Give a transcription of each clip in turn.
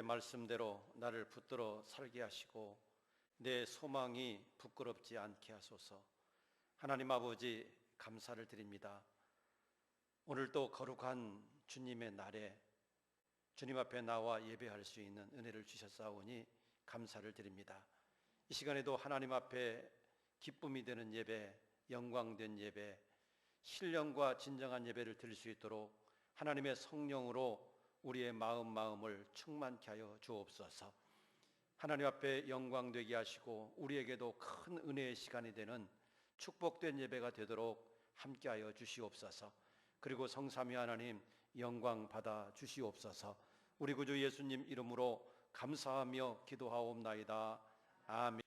말씀대로 나를 붙들어 살게 하시고 내 소망이 부끄럽지 않게 하소서. 하나님 아버지, 감사를 드립니다. 오늘도 거룩한 주님의 날에 주님 앞에 나와 예배할 수 있는 은혜를 주셨사오니 감사를 드립니다. 이 시간에도 하나님 앞에 기쁨이 되는 예배, 영광된 예배, 신령과 진정한 예배를 드릴 수 있도록 하나님의 성령으로 우리의 마음을 충만케 하여 주옵소서. 하나님 앞에 영광되게 하시고 우리에게도 큰 은혜의 시간이 되는 축복된 예배가 되도록 함께하여 주시옵소서. 그리고 성삼위 하나님 영광 받아 주시옵소서. 우리 구주 예수님 이름으로 감사하며 기도하옵나이다. 아멘.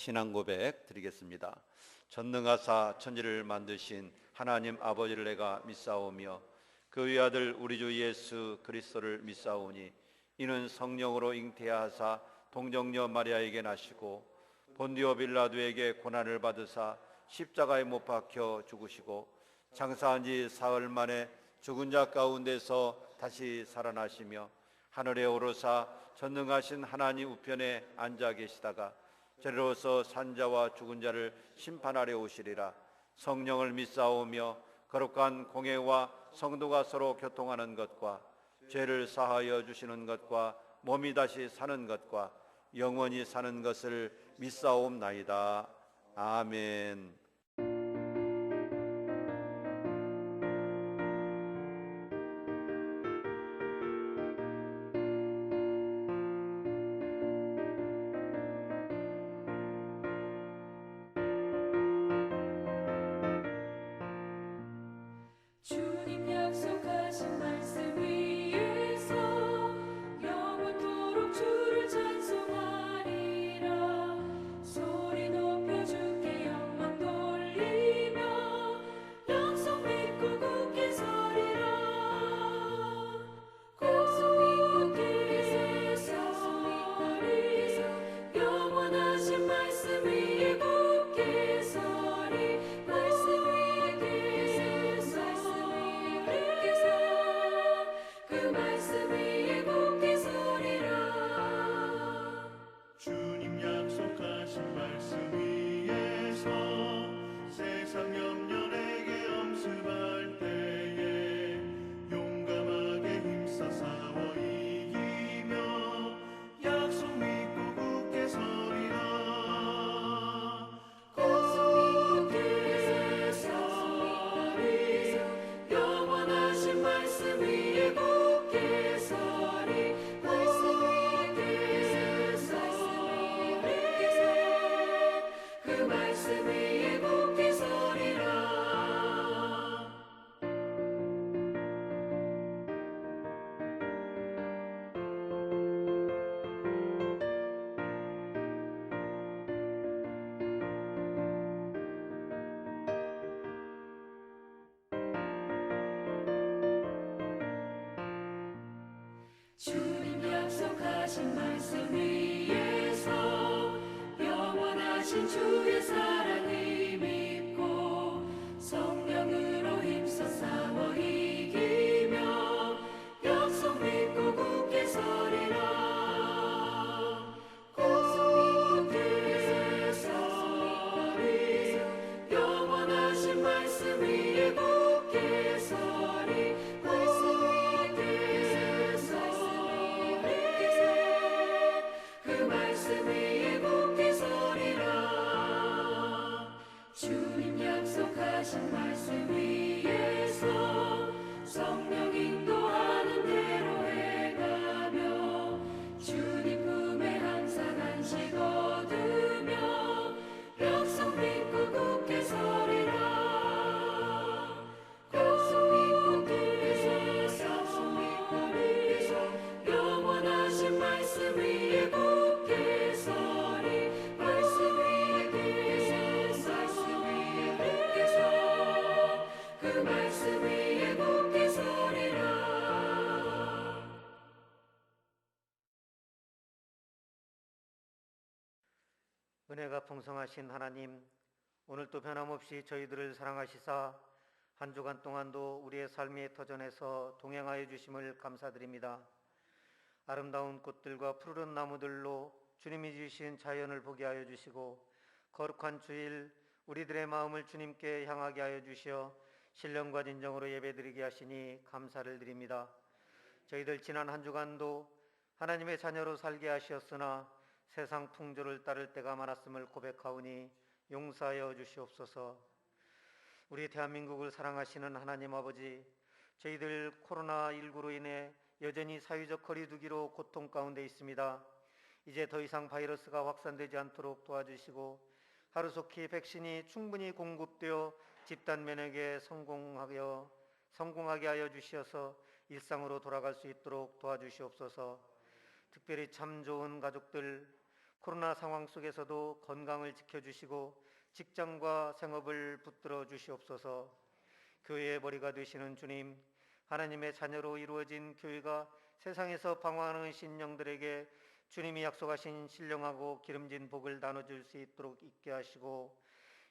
신앙 고백 드리겠습니다. 전능하사 천지를 만드신 하나님 아버지를 내가 믿사오며 그 외아들 우리 주 예수 그리스도를 믿사오니 이는 성령으로 잉태하사 동정녀 마리아에게 나시고 본디오 빌라도에게 고난을 받으사 십자가에 못 박혀 죽으시고 장사한 지 사흘 만에 죽은 자 가운데서 다시 살아나시며 하늘에 오르사 전능하신 하나님 우편에 앉아 계시다가 저리로서 산자와 죽은 자를 심판하려 오시리라. 성령을 믿사오며 거룩한 공회와 성도가 서로 교통하는 것과 죄를 사하여 주시는 것과 몸이 다시 사는 것과 영원히 사는 것을 믿사옵나이다. 아멘. 소리 높여 주께 영광 주님 약속하신 말씀 위에서 영원하신 주의 사랑을 믿고 성령으로 힘써 싸워 이기며 약속 믿고 굳게 서리라. 굳게 서리 영원하신 말씀 위에 굳게 서리. 그 말씀 위에 굳게 서리라. 주님 약속하신 말씀 위에서 성령 인도하는 대로 행하며 주님 품에 항상 안식 얻으며 약속 믿고 굳게 서리라. 약속 믿고 굳게 서 영원하신 말씀 위에 굳게 서리. 말씀 위에 굳게 서 그 말씀 위에 굳게 서리라. 은혜가 풍성하신 하나님, 오늘도 변함없이 저희들을 사랑하시사 한 주간 동안도 우리의 삶의 터전에서 동행하여 주심을 감사드립니다. 아름다운 꽃들과 푸르른 나무들로 주님이 주신 자연을 보게 하여 주시고 거룩한 주일 우리들의 마음을 주님께 향하게 하여 주시어 신령과 진정으로 예배드리게 하시니 감사를 드립니다. 저희들 지난 한 주간도 하나님의 자녀로 살게 하시었으나 세상 풍조를 따를 때가 많았음을 고백하오니 용서하여 주시옵소서. 우리 대한민국을 사랑하시는 하나님 아버지, 저희들 코로나19로 인해 여전히 사회적 거리두기로 고통 가운데 있습니다. 이제 더 이상 바이러스가 확산되지 않도록 도와주시고 하루속히 백신이 충분히 공급되어 집단 면역에 성공하게 하여 주시어서 일상으로 돌아갈 수 있도록 도와주시옵소서. 특별히 참 좋은 가족들, 코로나 상황 속에서도 건강을 지켜주시고 직장과 생업을 붙들어 주시옵소서. 교회의 머리가 되시는 주님, 하나님의 자녀로 이루어진 교회가 세상에서 방황하는 신령들에게 주님이 약속하신 신령하고 기름진 복을 나눠줄 수 있도록 있게 하시고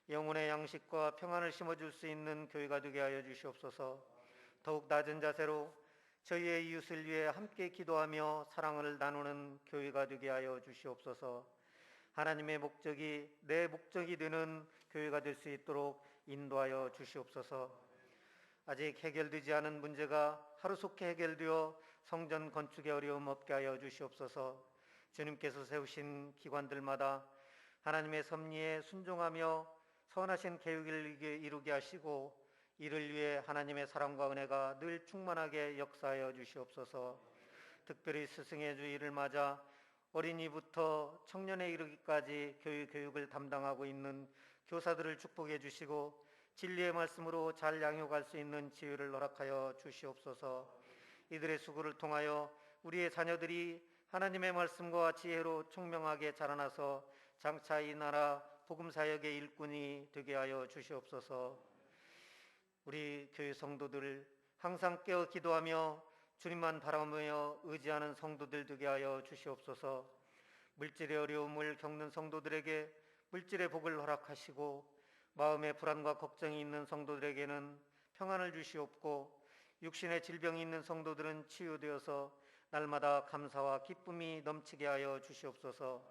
영혼의 양식과 평안을 심어줄 수 있는 교회가 되게 하여 주시옵소서. 더욱 낮은 자세로 저희의 이웃을 위해 함께 기도하며 사랑을 나누는 교회가 되게 하여 주시옵소서. 하나님의 목적이 내 목적이 되는 교회가 될 수 있도록 인도하여 주시옵소서. 아직 해결되지 않은 문제가 하루속히 해결되어 성전 건축에 어려움 없게 하여 주시옵소서. 주님께서 세우신 기관들마다 하나님의 섭리에 순종하며 선하신 계획을 이루게 하시고 이를 위해 하나님의 사랑과 은혜가 늘 충만하게 역사하여 주시옵소서. 특별히 스승의 주일을 맞아 어린이부터 청년에 이르기까지 교육을 담당하고 있는 교사들을 축복해 주시고 진리의 말씀으로 잘 양육할 수 있는 지혜를 허락하여 주시옵소서. 이들의 수고를 통하여 우리의 자녀들이 하나님의 말씀과 지혜로 총명하게 자라나서 장차 이 나라 복음사역의 일꾼이 되게 하여 주시옵소서. 우리 교회 성도들 항상 깨어 기도하며 주님만 바라보며 의지하는 성도들 되게 하여 주시옵소서. 물질의 어려움을 겪는 성도들에게 물질의 복을 허락하시고 마음의 불안과 걱정이 있는 성도들에게는 평안을 주시옵고 육신의 질병이 있는 성도들은 치유되어서 날마다 감사와 기쁨이 넘치게 하여 주시옵소서.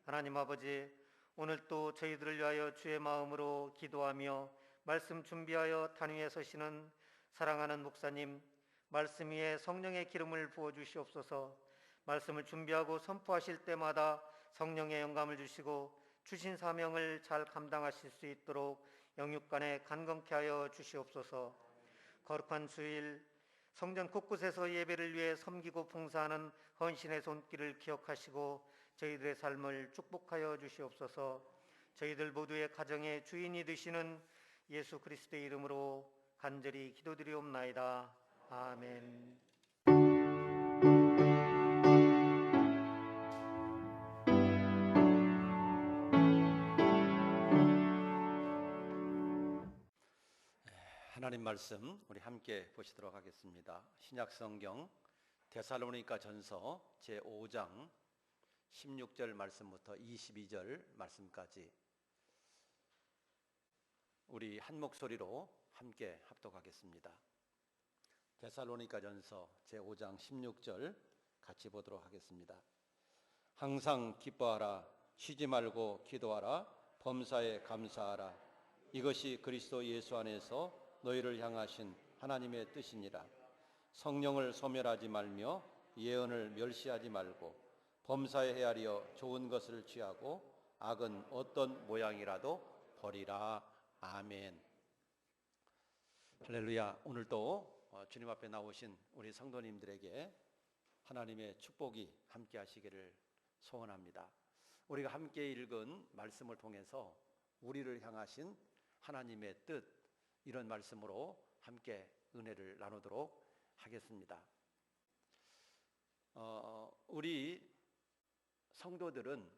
하나님 아버지, 오늘 또 저희들을 위하여 주의 마음으로 기도하며 말씀 준비하여 단위에 서시는 사랑하는 목사님, 말씀 위에 성령의 기름을 부어 주시옵소서. 말씀을 준비하고 선포하실 때마다 성령의 영감을 주시고 주신 사명을 잘 감당하실 수 있도록 영육간에 간건케 하여 주시옵소서. 거룩한 주일 성전 곳곳에서 예배를 위해 섬기고 봉사하는 헌신의 손길을 기억하시고 저희들의 삶을 축복하여 주시옵소서. 저희들 모두의 가정의 주인이 되시는 예수 그리스도의 이름으로 간절히 기도드리옵나이다. 아멘. 하나님 말씀 우리 함께 보시도록 하겠습니다. 신약 성경 데살로니가 전서 제5장 16절 말씀부터 22절 말씀까지 우리 한 목소리로 함께 합독하겠습니다. 데살로니가 전서 제5장 16절 같이 보도록 하겠습니다. 항상 기뻐하라, 쉬지 말고 기도하라, 범사에 감사하라. 이것이 그리스도 예수 안에서 너희를 향하신 하나님의 뜻이니라. 성령을 소멸하지 말며 예언을 멸시하지 말고 범사에 헤아려 좋은 것을 취하고 악은 어떤 모양이라도 버리라. 아멘. 할렐루야. 오늘도 주님 앞에 나오신 우리 성도님들에게 하나님의 축복이 함께 하시기를 소원합니다. 우리가 함께 읽은 말씀을 통해서 우리를 향하신 하나님의 뜻, 이런 말씀으로 함께 은혜를 나누도록 하겠습니다. 우리 성도들은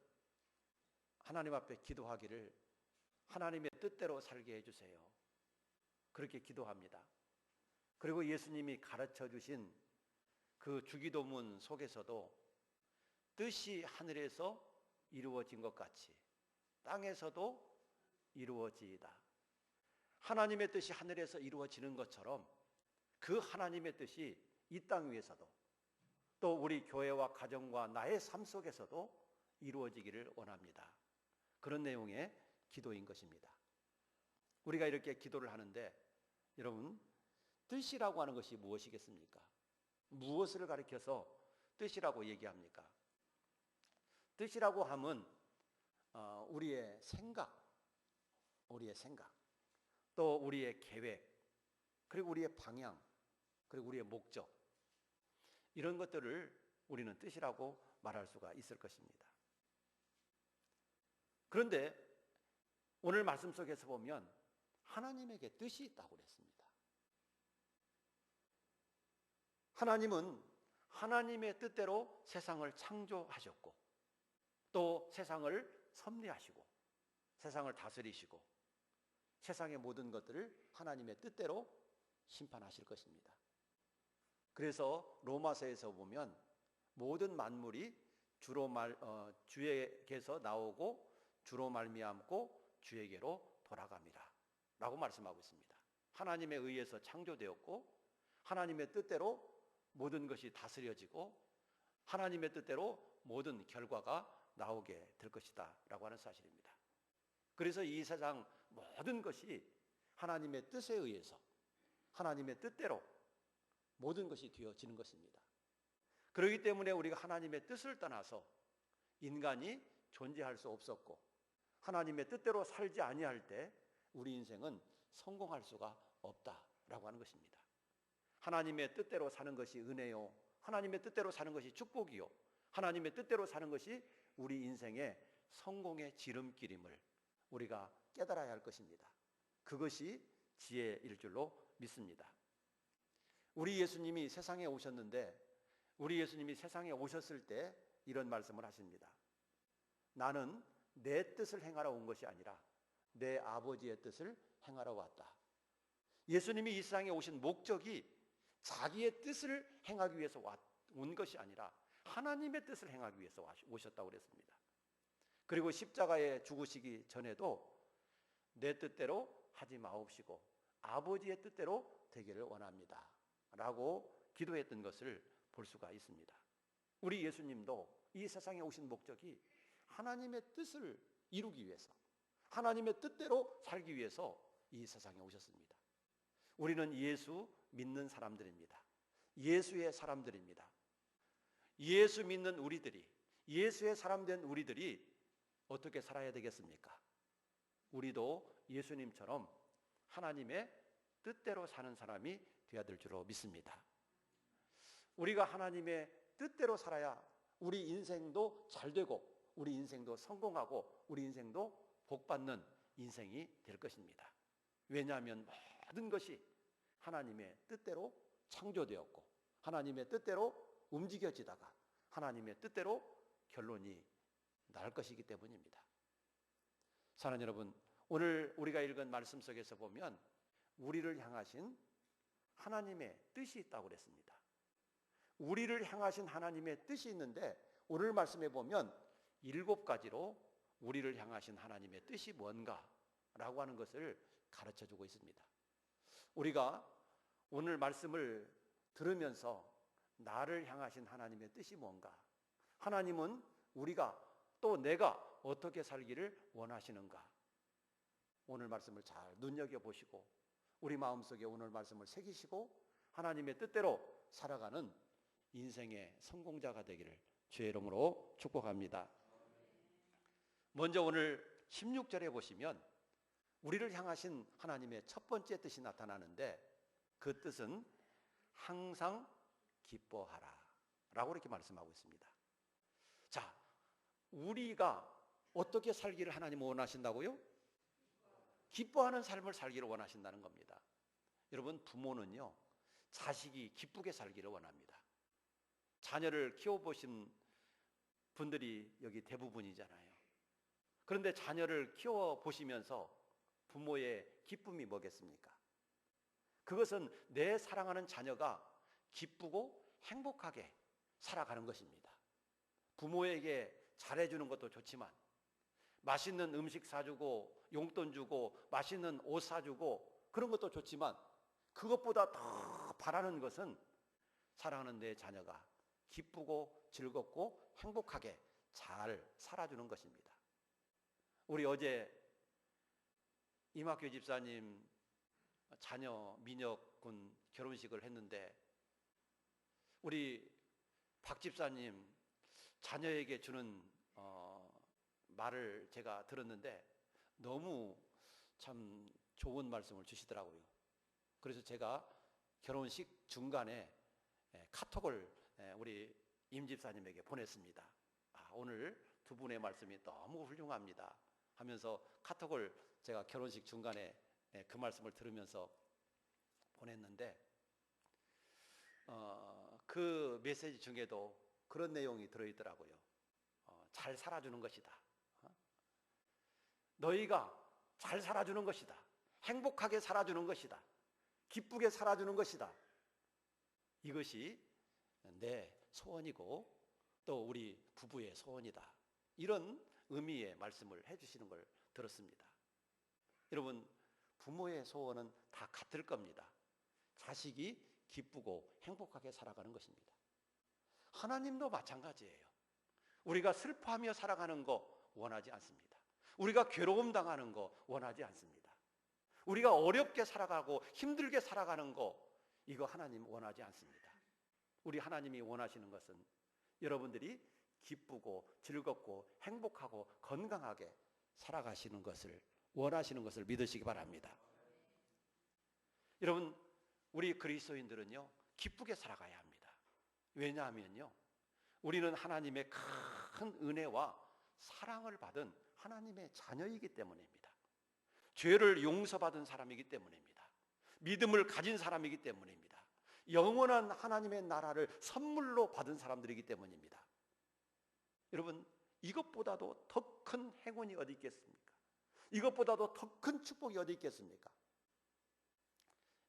하나님 앞에 기도하기를 하나님의 뜻대로 살게 해주세요, 그렇게 기도합니다. 그리고 예수님이 가르쳐 주신 그 주기도문 속에서도 뜻이 하늘에서 이루어진 것 같이 땅에서도 이루어지이다. 하나님의 뜻이 하늘에서 이루어지는 것처럼 그 하나님의 뜻이 이 땅 위에서도 또 우리 교회와 가정과 나의 삶 속에서도 이루어지기를 원합니다. 그런 내용의 기도인 것입니다. 우리가 이렇게 기도를 하는데 여러분, 뜻이라고 하는 것이 무엇이겠습니까? 무엇을 가리켜서 뜻이라고 얘기합니까? 뜻이라고 하면 우리의 생각, 또 우리의 계획, 그리고 우리의 방향, 그리고 우리의 목적, 이런 것들을 우리는 뜻이라고 말할 수가 있을 것입니다. 그런데 오늘 말씀 속에서 보면 하나님에게 뜻이 있다고 그랬습니다. 하나님은 하나님의 뜻대로 세상을 창조하셨고 또 세상을 섭리하시고 세상을 다스리시고 세상의 모든 것들을 하나님의 뜻대로 심판하실 것입니다. 그래서 로마서에서 보면 모든 만물이 주에게서 나오고 주로 말미암고 주에게로 돌아갑니다 라고 말씀하고 있습니다. 하나님에 의해서 창조되었고 하나님의 뜻대로 모든 것이 다스려지고 하나님의 뜻대로 모든 결과가 나오게 될 것이다 라고 하는 사실입니다. 그래서 이 세상 모든 것이 하나님의 뜻에 의해서 하나님의 뜻대로 모든 것이 되어지는 것입니다. 그렇기 때문에 우리가 하나님의 뜻을 떠나서 인간이 존재할 수 없었고 하나님의 뜻대로 살지 아니할 때 우리 인생은 성공할 수가 없다라고 하는 것입니다. 하나님의 뜻대로 사는 것이 은혜요, 하나님의 뜻대로 사는 것이 축복이요, 하나님의 뜻대로 사는 것이 우리 인생의 성공의 지름길임을 우리가 깨달아야 할 것입니다. 그것이 지혜일 줄로 믿습니다. 우리 예수님이 세상에 오셨는데 우리 예수님이 세상에 오셨을 때 이런 말씀을 하십니다. 나는 내 뜻을 행하러 온 것이 아니라 내 아버지의 뜻을 행하러 왔다. 예수님이 이 세상에 오신 목적이 자기의 뜻을 행하기 위해서 온 것이 아니라 하나님의 뜻을 행하기 위해서 오셨다고 그랬습니다. 그리고 십자가에 죽으시기 전에도 내 뜻대로 하지 마옵시고 아버지의 뜻대로 되기를 원합니다 라고 기도했던 것을 볼 수가 있습니다. 우리 예수님도 이 세상에 오신 목적이 하나님의 뜻을 이루기 위해서 하나님의 뜻대로 살기 위해서 이 세상에 오셨습니다. 우리는 예수 믿는 사람들입니다. 예수의 사람들입니다. 예수 믿는 우리들이, 예수의 사람 된 우리들이 어떻게 살아야 되겠습니까? 우리도 예수님처럼 하나님의 뜻대로 사는 사람이 되어야 될 줄로 믿습니다. 우리가 하나님의 뜻대로 살아야 우리 인생도 잘 되고 우리 인생도 성공하고 우리 인생도 복받는 인생이 될 것입니다. 왜냐하면 모든 것이 하나님의 뜻대로 창조되었고 하나님의 뜻대로 움직여지다가 하나님의 뜻대로 결론이 날 것이기 때문입니다. 사랑하는 여러분, 오늘 우리가 읽은 말씀 속에서 보면 우리를 향하신 하나님의 뜻이 있다고 그랬습니다. 우리를 향하신 하나님의 뜻이 있는데 오늘 말씀에 보면 7가지로 우리를 향하신 하나님의 뜻이 뭔가라고 하는 것을 가르쳐주고 있습니다. 우리가 오늘 말씀을 들으면서 나를 향하신 하나님의 뜻이 뭔가, 하나님은 우리가 또 내가 어떻게 살기를 원하시는가, 오늘 말씀을 잘 눈여겨보시고 우리 마음속에 오늘 말씀을 새기시고 하나님의 뜻대로 살아가는 인생의 성공자가 되기를 주의 이름으로 축복합니다. 먼저 오늘 16절에 보시면 우리를 향하신 하나님의 첫 번째 뜻이 나타나는데 그 뜻은 항상 기뻐하라 라고 이렇게 말씀하고 있습니다. 자, 우리가 어떻게 살기를 하나님은 원하신다고요? 기뻐하는 삶을 살기를 원하신다는 겁니다. 여러분, 부모는요, 자식이 기쁘게 살기를 원합니다. 자녀를 키워보신 분들이 여기 대부분이잖아요. 그런데 자녀를 키워보시면서 부모의 기쁨이 뭐겠습니까? 그것은 내 사랑하는 자녀가 기쁘고 행복하게 살아가는 것입니다. 부모에게 잘해주는 것도 좋지만 맛있는 음식 사주고 용돈 주고 맛있는 옷 사주고 그런 것도 좋지만 그것보다 더 바라는 것은 사랑하는 내 자녀가 기쁘고 즐겁고 행복하게 잘 살아주는 것입니다. 우리 어제 임학규 집사님 자녀 민혁 군 결혼식을 했는데 우리 박 집사님 자녀에게 주는 말을 제가 들었는데 너무 참 좋은 말씀을 주시더라고요. 그래서 제가 결혼식 중간에 카톡을 우리 임 집사님에게 보냈습니다. 오늘 두 분의 말씀이 너무 훌륭합니다 하면서 카톡을 제가 결혼식 중간에 그 말씀을 들으면서 보냈는데 그 메시지 중에도 그런 내용이 들어있더라고요. 잘 살아주는 것이다. 너희가 잘 살아주는 것이다. 행복하게 살아주는 것이다. 기쁘게 살아주는 것이다. 이것이 내 소원이고 또 우리 부부의 소원이다. 이런 의미의 말씀을 해주시는 걸 들었습니다. 여러분, 부모의 소원은 다 같을 겁니다. 자식이 기쁘고 행복하게 살아가는 것입니다. 하나님도 마찬가지예요. 우리가 슬퍼하며 살아가는 거 원하지 않습니다. 우리가 괴로움 당하는 거 원하지 않습니다. 우리가 어렵게 살아가고 힘들게 살아가는 거 이거 하나님 원하지 않습니다. 우리 하나님이 원하시는 것은 여러분들이 기쁘고 즐겁고 행복하고 건강하게 살아가시는 것을 원하시는 것을 믿으시기 바랍니다. 여러분, 우리 그리스도인들은요 기쁘게 살아가야 합니다. 왜냐하면요 우리는 하나님의 큰 은혜와 사랑을 받은 하나님의 자녀이기 때문입니다. 죄를 용서받은 사람이기 때문입니다. 믿음을 가진 사람이기 때문입니다. 영원한 하나님의 나라를 선물로 받은 사람들이기 때문입니다. 여러분, 이것보다도 더 큰 행운이 어디 있겠습니까? 이것보다도 더 큰 축복이 어디 있겠습니까?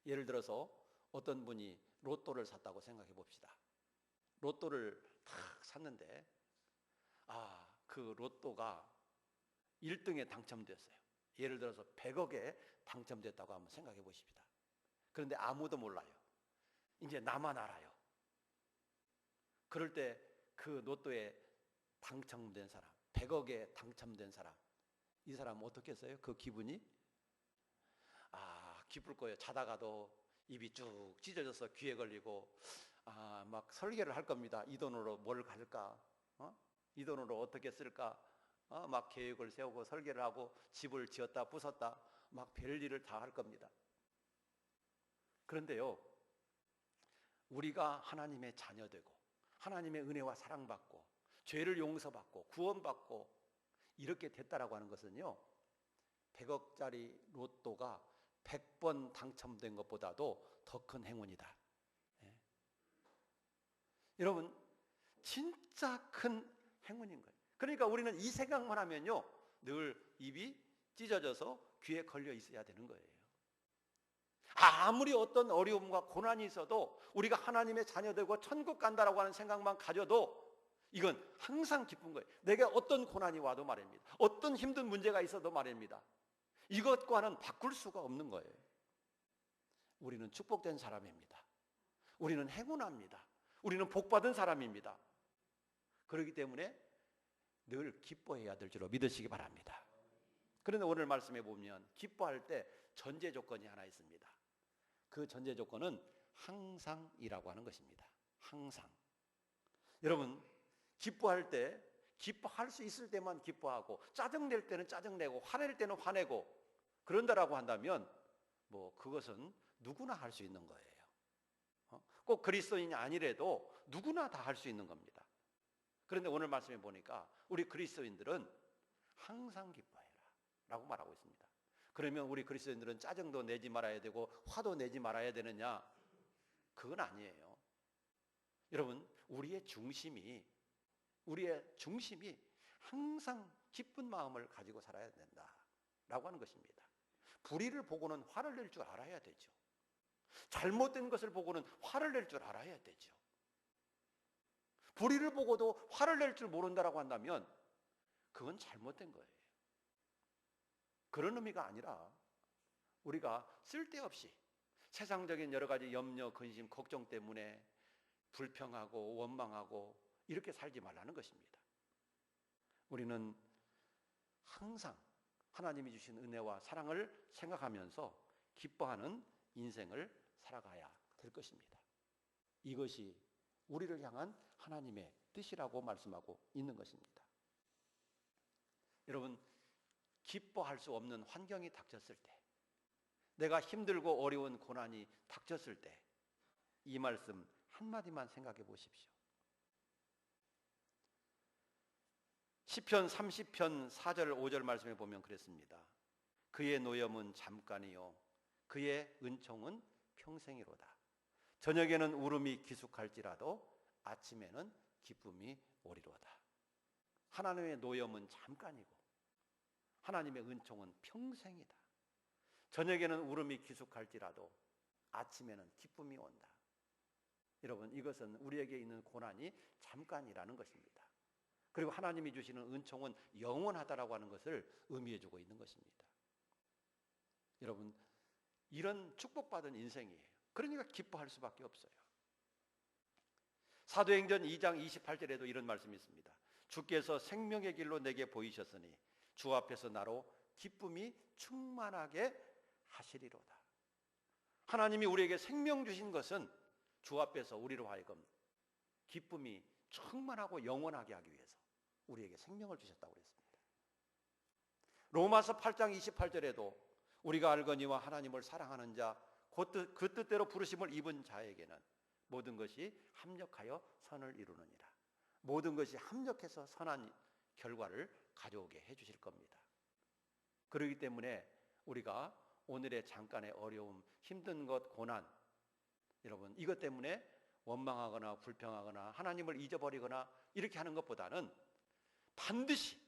예를 들어서 어떤 분이 로또를 샀다고 생각해 봅시다. 로또를 탁 샀는데 그 로또가 1등에 당첨됐어요. 예를 들어서 100억에 당첨됐다고 한번 생각해 보십시다. 그런데 아무도 몰라요. 이제 나만 알아요. 그럴 때 그 로또에 당첨된 사람, 100억에 당첨된 사람, 이 사람 어떻겠어요? 그 기분이? 기쁠 거예요. 자다가도 입이 쭉 찢어져서 귀에 걸리고 막 설계를 할 겁니다. 이 돈으로 뭘 갈까? 이 돈으로 어떻게 쓸까? 막 계획을 세우고 설계를 하고 집을 지었다 부쉈다 막 별일을 다 할 겁니다. 그런데요 우리가 하나님의 자녀되고 하나님의 은혜와 사랑받고 죄를 용서받고 구원받고 이렇게 됐다라고 하는 것은요 100억짜리 로또가 100번 당첨된 것보다도 더 큰 행운이다. 여러분, 진짜 큰 행운인 거예요. 그러니까 우리는 이 생각만 하면요 늘 입이 찢어져서 귀에 걸려 있어야 되는 거예요. 아무리 어떤 어려움과 고난이 있어도 우리가 하나님의 자녀되고 천국 간다라고 하는 생각만 가져도 이건 항상 기쁜 거예요. 내게 어떤 고난이 와도 말입니다. 어떤 힘든 문제가 있어도 말입니다. 이것과는 바꿀 수가 없는 거예요. 우리는 축복된 사람입니다. 우리는 행운합니다. 우리는 복받은 사람입니다. 그렇기 때문에 늘 기뻐해야 될 줄로 믿으시기 바랍니다. 그런데 오늘 말씀해 보면 기뻐할 때 전제 조건이 하나 있습니다. 그 전제 조건은 항상이라고 하는 것입니다. 항상. 여러분, 기뻐할 때 기뻐할 수 있을 때만 기뻐하고 짜증낼 때는 짜증내고 화낼 때는 화내고 그런다라고 한다면 그것은 누구나 할 수 있는 거예요. 꼭 그리스도인이 아니래도 누구나 다 할 수 있는 겁니다. 그런데 오늘 말씀해 보니까 우리 그리스도인들은 항상 기뻐해라 라고 말하고 있습니다. 그러면 우리 그리스도인들은 짜증도 내지 말아야 되고 화도 내지 말아야 되느냐? 그건 아니에요. 여러분, 우리의 중심이 항상 기쁜 마음을 가지고 살아야 된다라고 하는 것입니다. 불의를 보고는 화를 낼 줄 알아야 되죠. 잘못된 것을 보고는 화를 낼 줄 알아야 되죠. 불의를 보고도 화를 낼 줄 모른다라고 한다면 그건 잘못된 거예요. 그런 의미가 아니라 우리가 쓸데없이 세상적인 여러 가지 염려, 근심, 걱정 때문에 불평하고 원망하고 이렇게 살지 말라는 것입니다. 우리는 항상 하나님이 주신 은혜와 사랑을 생각하면서 기뻐하는 인생을 살아가야 될 것입니다. 이것이 우리를 향한 하나님의 뜻이라고 말씀하고 있는 것입니다. 여러분, 기뻐할 수 없는 환경이 닥쳤을 때, 내가 힘들고 어려운 고난이 닥쳤을 때, 이 말씀 한마디만 생각해 보십시오. 시편 30편 4절 5절 말씀에 보면 그랬습니다. 그의 노염은 잠깐이요 그의 은총은 평생이로다. 저녁에는 울음이 기숙할지라도 아침에는 기쁨이 오리로다. 하나님의 노염은 잠깐이고 하나님의 은총은 평생이다. 저녁에는 울음이 기숙할지라도 아침에는 기쁨이 온다. 여러분, 이것은 우리에게 있는 고난이 잠깐이라는 것입니다. 그리고 하나님이 주시는 은총은 영원하다라고 하는 것을 의미해주고 있는 것입니다. 여러분, 이런 축복받은 인생이에요. 그러니까 기뻐할 수밖에 없어요. 사도행전 2장 28절에도 이런 말씀이 있습니다. 주께서 생명의 길로 내게 보이셨으니 주 앞에서 나로 기쁨이 충만하게 하시리로다. 하나님이 우리에게 생명 주신 것은 주 앞에서 우리로 하여금 기쁨이 충만하고 영원하게 하기 위해서 우리에게 생명을 주셨다고 그랬습니다. 로마서 8장 28절에도 우리가 알거니와 하나님을 사랑하는 자 그 뜻대로 부르심을 입은 자에게는 모든 것이 합력하여 선을 이루느니라. 모든 것이 합력해서 선한 결과를 가져오게 해주실 겁니다. 그렇기 때문에 우리가 오늘의 잠깐의 어려움, 힘든 것, 고난, 여러분 이것 때문에 원망하거나 불평하거나 하나님을 잊어버리거나 이렇게 하는 것보다는 반드시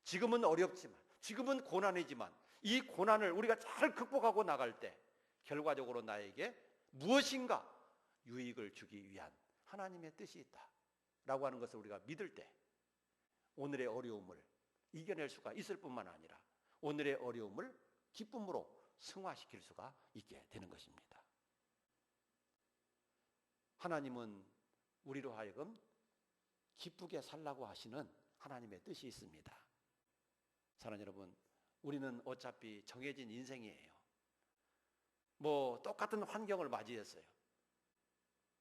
지금은 어렵지만, 지금은 고난이지만 이 고난을 우리가 잘 극복하고 나갈 때 결과적으로 나에게 무엇인가 유익을 주기 위한 하나님의 뜻이 있다라고 하는 것을 우리가 믿을 때 오늘의 어려움을 이겨낼 수가 있을 뿐만 아니라 오늘의 어려움을 기쁨으로 승화시킬 수가 있게 되는 것입니다. 하나님은 우리로 하여금 기쁘게 살라고 하시는 하나님의 뜻이 있습니다. 사랑하는 여러분, 우리는 어차피 정해진 인생이에요. 똑같은 환경을 맞이했어요.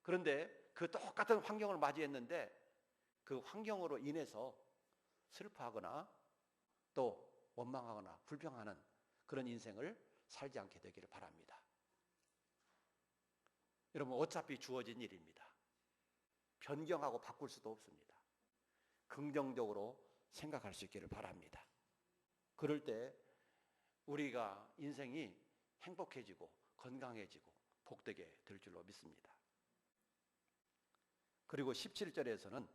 그런데 그 똑같은 환경을 맞이했는데 그 환경으로 인해서 슬퍼하거나 또 원망하거나 불평하는 그런 인생을 살지 않게 되기를 바랍니다. 여러분, 어차피 주어진 일입니다. 변경하고 바꿀 수도 없습니다. 긍정적으로 생각할 수 있기를 바랍니다. 그럴 때 우리가 인생이 행복해지고 건강해지고 복되게 될 줄로 믿습니다. 그리고 17절에서는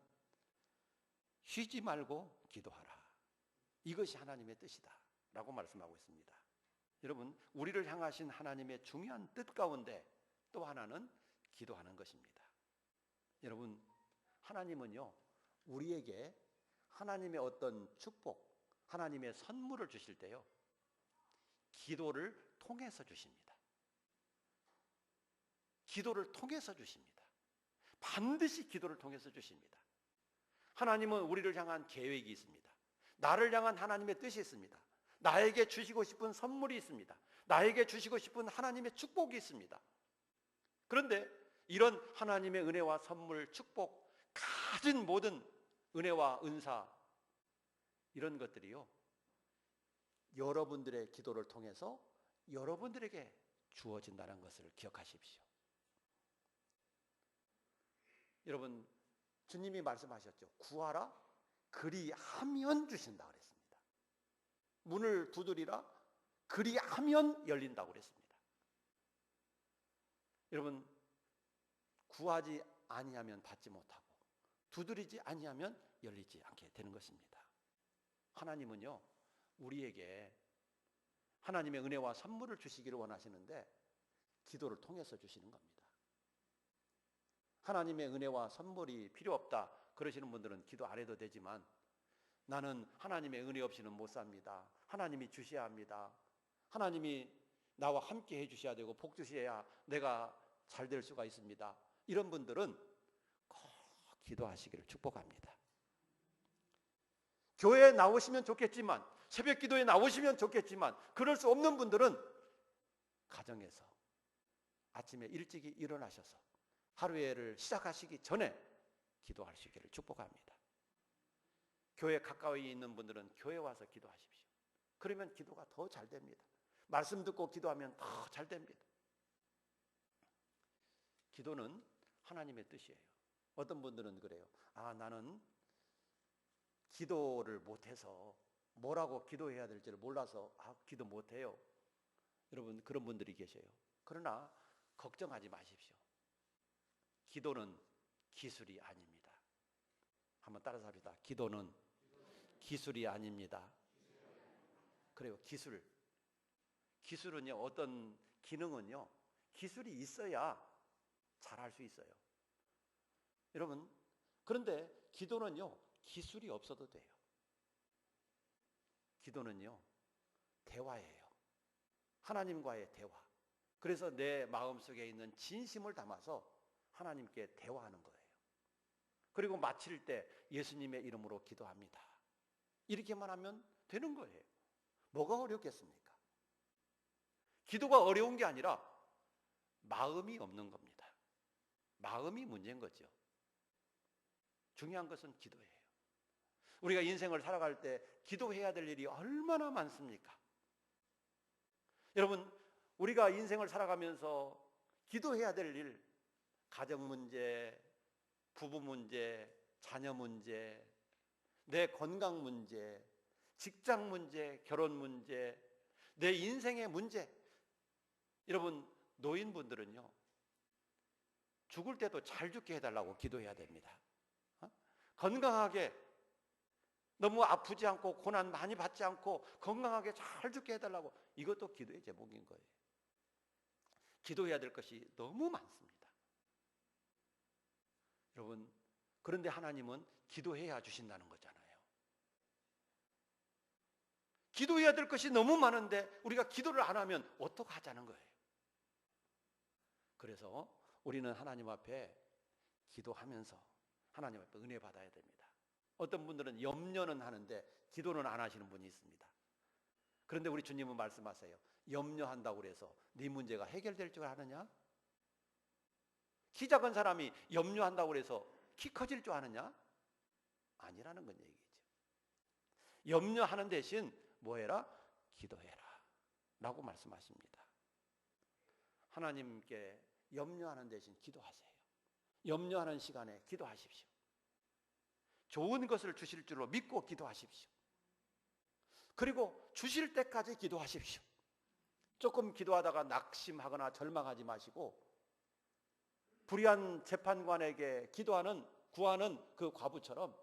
쉬지 말고 기도하라. 이것이 하나님의 뜻이다 라고 말씀하고 있습니다. 여러분, 우리를 향하신 하나님의 중요한 뜻 가운데 또 하나는 기도하는 것입니다. 여러분, 하나님은요, 우리에게 하나님의 어떤 축복, 하나님의 선물을 주실 때요, 기도를 통해서 주십니다. 기도를 통해서 주십니다. 반드시 기도를 통해서 주십니다. 하나님은 우리를 향한 계획이 있습니다. 나를 향한 하나님의 뜻이 있습니다. 나에게 주시고 싶은 선물이 있습니다. 나에게 주시고 싶은 하나님의 축복이 있습니다. 그런데 이런 하나님의 은혜와 선물, 축복, 가진 모든 은혜와 은사, 이런 것들이요, 여러분들의 기도를 통해서 여러분들에게 주어진다는 것을 기억하십시오. 여러분, 주님이 말씀하셨죠. 구하라, 그리하면 주신다 그랬습니다. 문을 두드리라, 그리하면 열린다고 그랬습니다. 여러분, 구하지 아니하면 받지 못하고 두드리지 아니하면 열리지 않게 되는 것입니다. 하나님은요, 우리에게 하나님의 은혜와 선물을 주시기를 원하시는데 기도를 통해서 주시는 겁니다. 하나님의 은혜와 선물이 필요 없다 그러시는 분들은 기도 안 해도 되지만, 나는 하나님의 은혜 없이는 못 삽니다. 하나님이 주셔야 합니다. 하나님이 나와 함께 해주셔야 되고 복 주셔야 내가 잘 될 수가 있습니다. 이런 분들은 꼭 기도하시기를 축복합니다. 교회에 나오시면 좋겠지만, 새벽 기도에 나오시면 좋겠지만, 그럴 수 없는 분들은 가정에서 아침에 일찍이 일어나셔서 하루를 시작하시기 전에 기도하시기를 축복합니다. 교회 가까이 있는 분들은 교회 와서 기도하십시오. 그러면 기도가 더 잘 됩니다. 말씀 듣고 기도하면 더 잘 됩니다. 기도는 하나님의 뜻이에요. 어떤 분들은 그래요. 나는 기도를 못해서 뭐라고 기도해야 될지를 몰라서 기도 못해요. 여러분, 그런 분들이 계셔요. 그러나 걱정하지 마십시오. 기도는 기술이 아닙니다. 한번 따라서 합시다. 기도는 기술이 아닙니다. 그래요. 기술은요, 어떤 기능은요, 기술이 있어야 잘할 수 있어요. 여러분, 그런데 기도는요, 기술이 없어도 돼요. 기도는요, 대화예요. 하나님과의 대화. 그래서 내 마음속에 있는 진심을 담아서 하나님께 대화하는 거예요. 그리고 마칠 때 예수님의 이름으로 기도합니다. 이렇게만 하면 되는 거예요. 뭐가 어렵겠습니까? 기도가 어려운 게 아니라 마음이 없는 겁니다. 마음이 문제인 거죠. 중요한 것은 기도예요. 우리가 인생을 살아갈 때 기도해야 될 일이 얼마나 많습니까? 여러분, 우리가 인생을 살아가면서 기도해야 될 일, 가정 문제, 부부 문제, 자녀 문제, 내 건강 문제, 직장 문제, 결혼 문제, 내 인생의 문제. 여러분, 노인분들은요, 죽을 때도 잘 죽게 해달라고 기도해야 됩니다. 건강하게, 너무 아프지 않고 고난 많이 받지 않고 건강하게 잘 죽게 해달라고, 이것도 기도의 제목인 거예요. 기도해야 될 것이 너무 많습니다. 여러분, 그런데 하나님은 기도해야 주신다는 거잖아요. 기도해야 될 것이 너무 많은데 우리가 기도를 안 하면 어떡하자는 거예요. 그래서 우리는 하나님 앞에 기도하면서 하나님 앞에 은혜 받아야 됩니다. 어떤 분들은 염려는 하는데 기도는 안 하시는 분이 있습니다. 그런데 우리 주님은 말씀하세요. 염려한다고 해서 네 문제가 해결될 줄 아느냐? 키 작은 사람이 염려한다고 해서 키 커질 줄 아느냐? 아니라는 건 얘기죠. 염려하는 대신 뭐 해라? 기도해라 라고 말씀하십니다. 하나님께 염려하는 대신 기도하세요. 염려하는 시간에 기도하십시오. 좋은 것을 주실 줄로 믿고 기도하십시오. 그리고 주실 때까지 기도하십시오. 조금 기도하다가 낙심하거나 절망하지 마시고, 불의한 재판관에게 구하는 그 과부처럼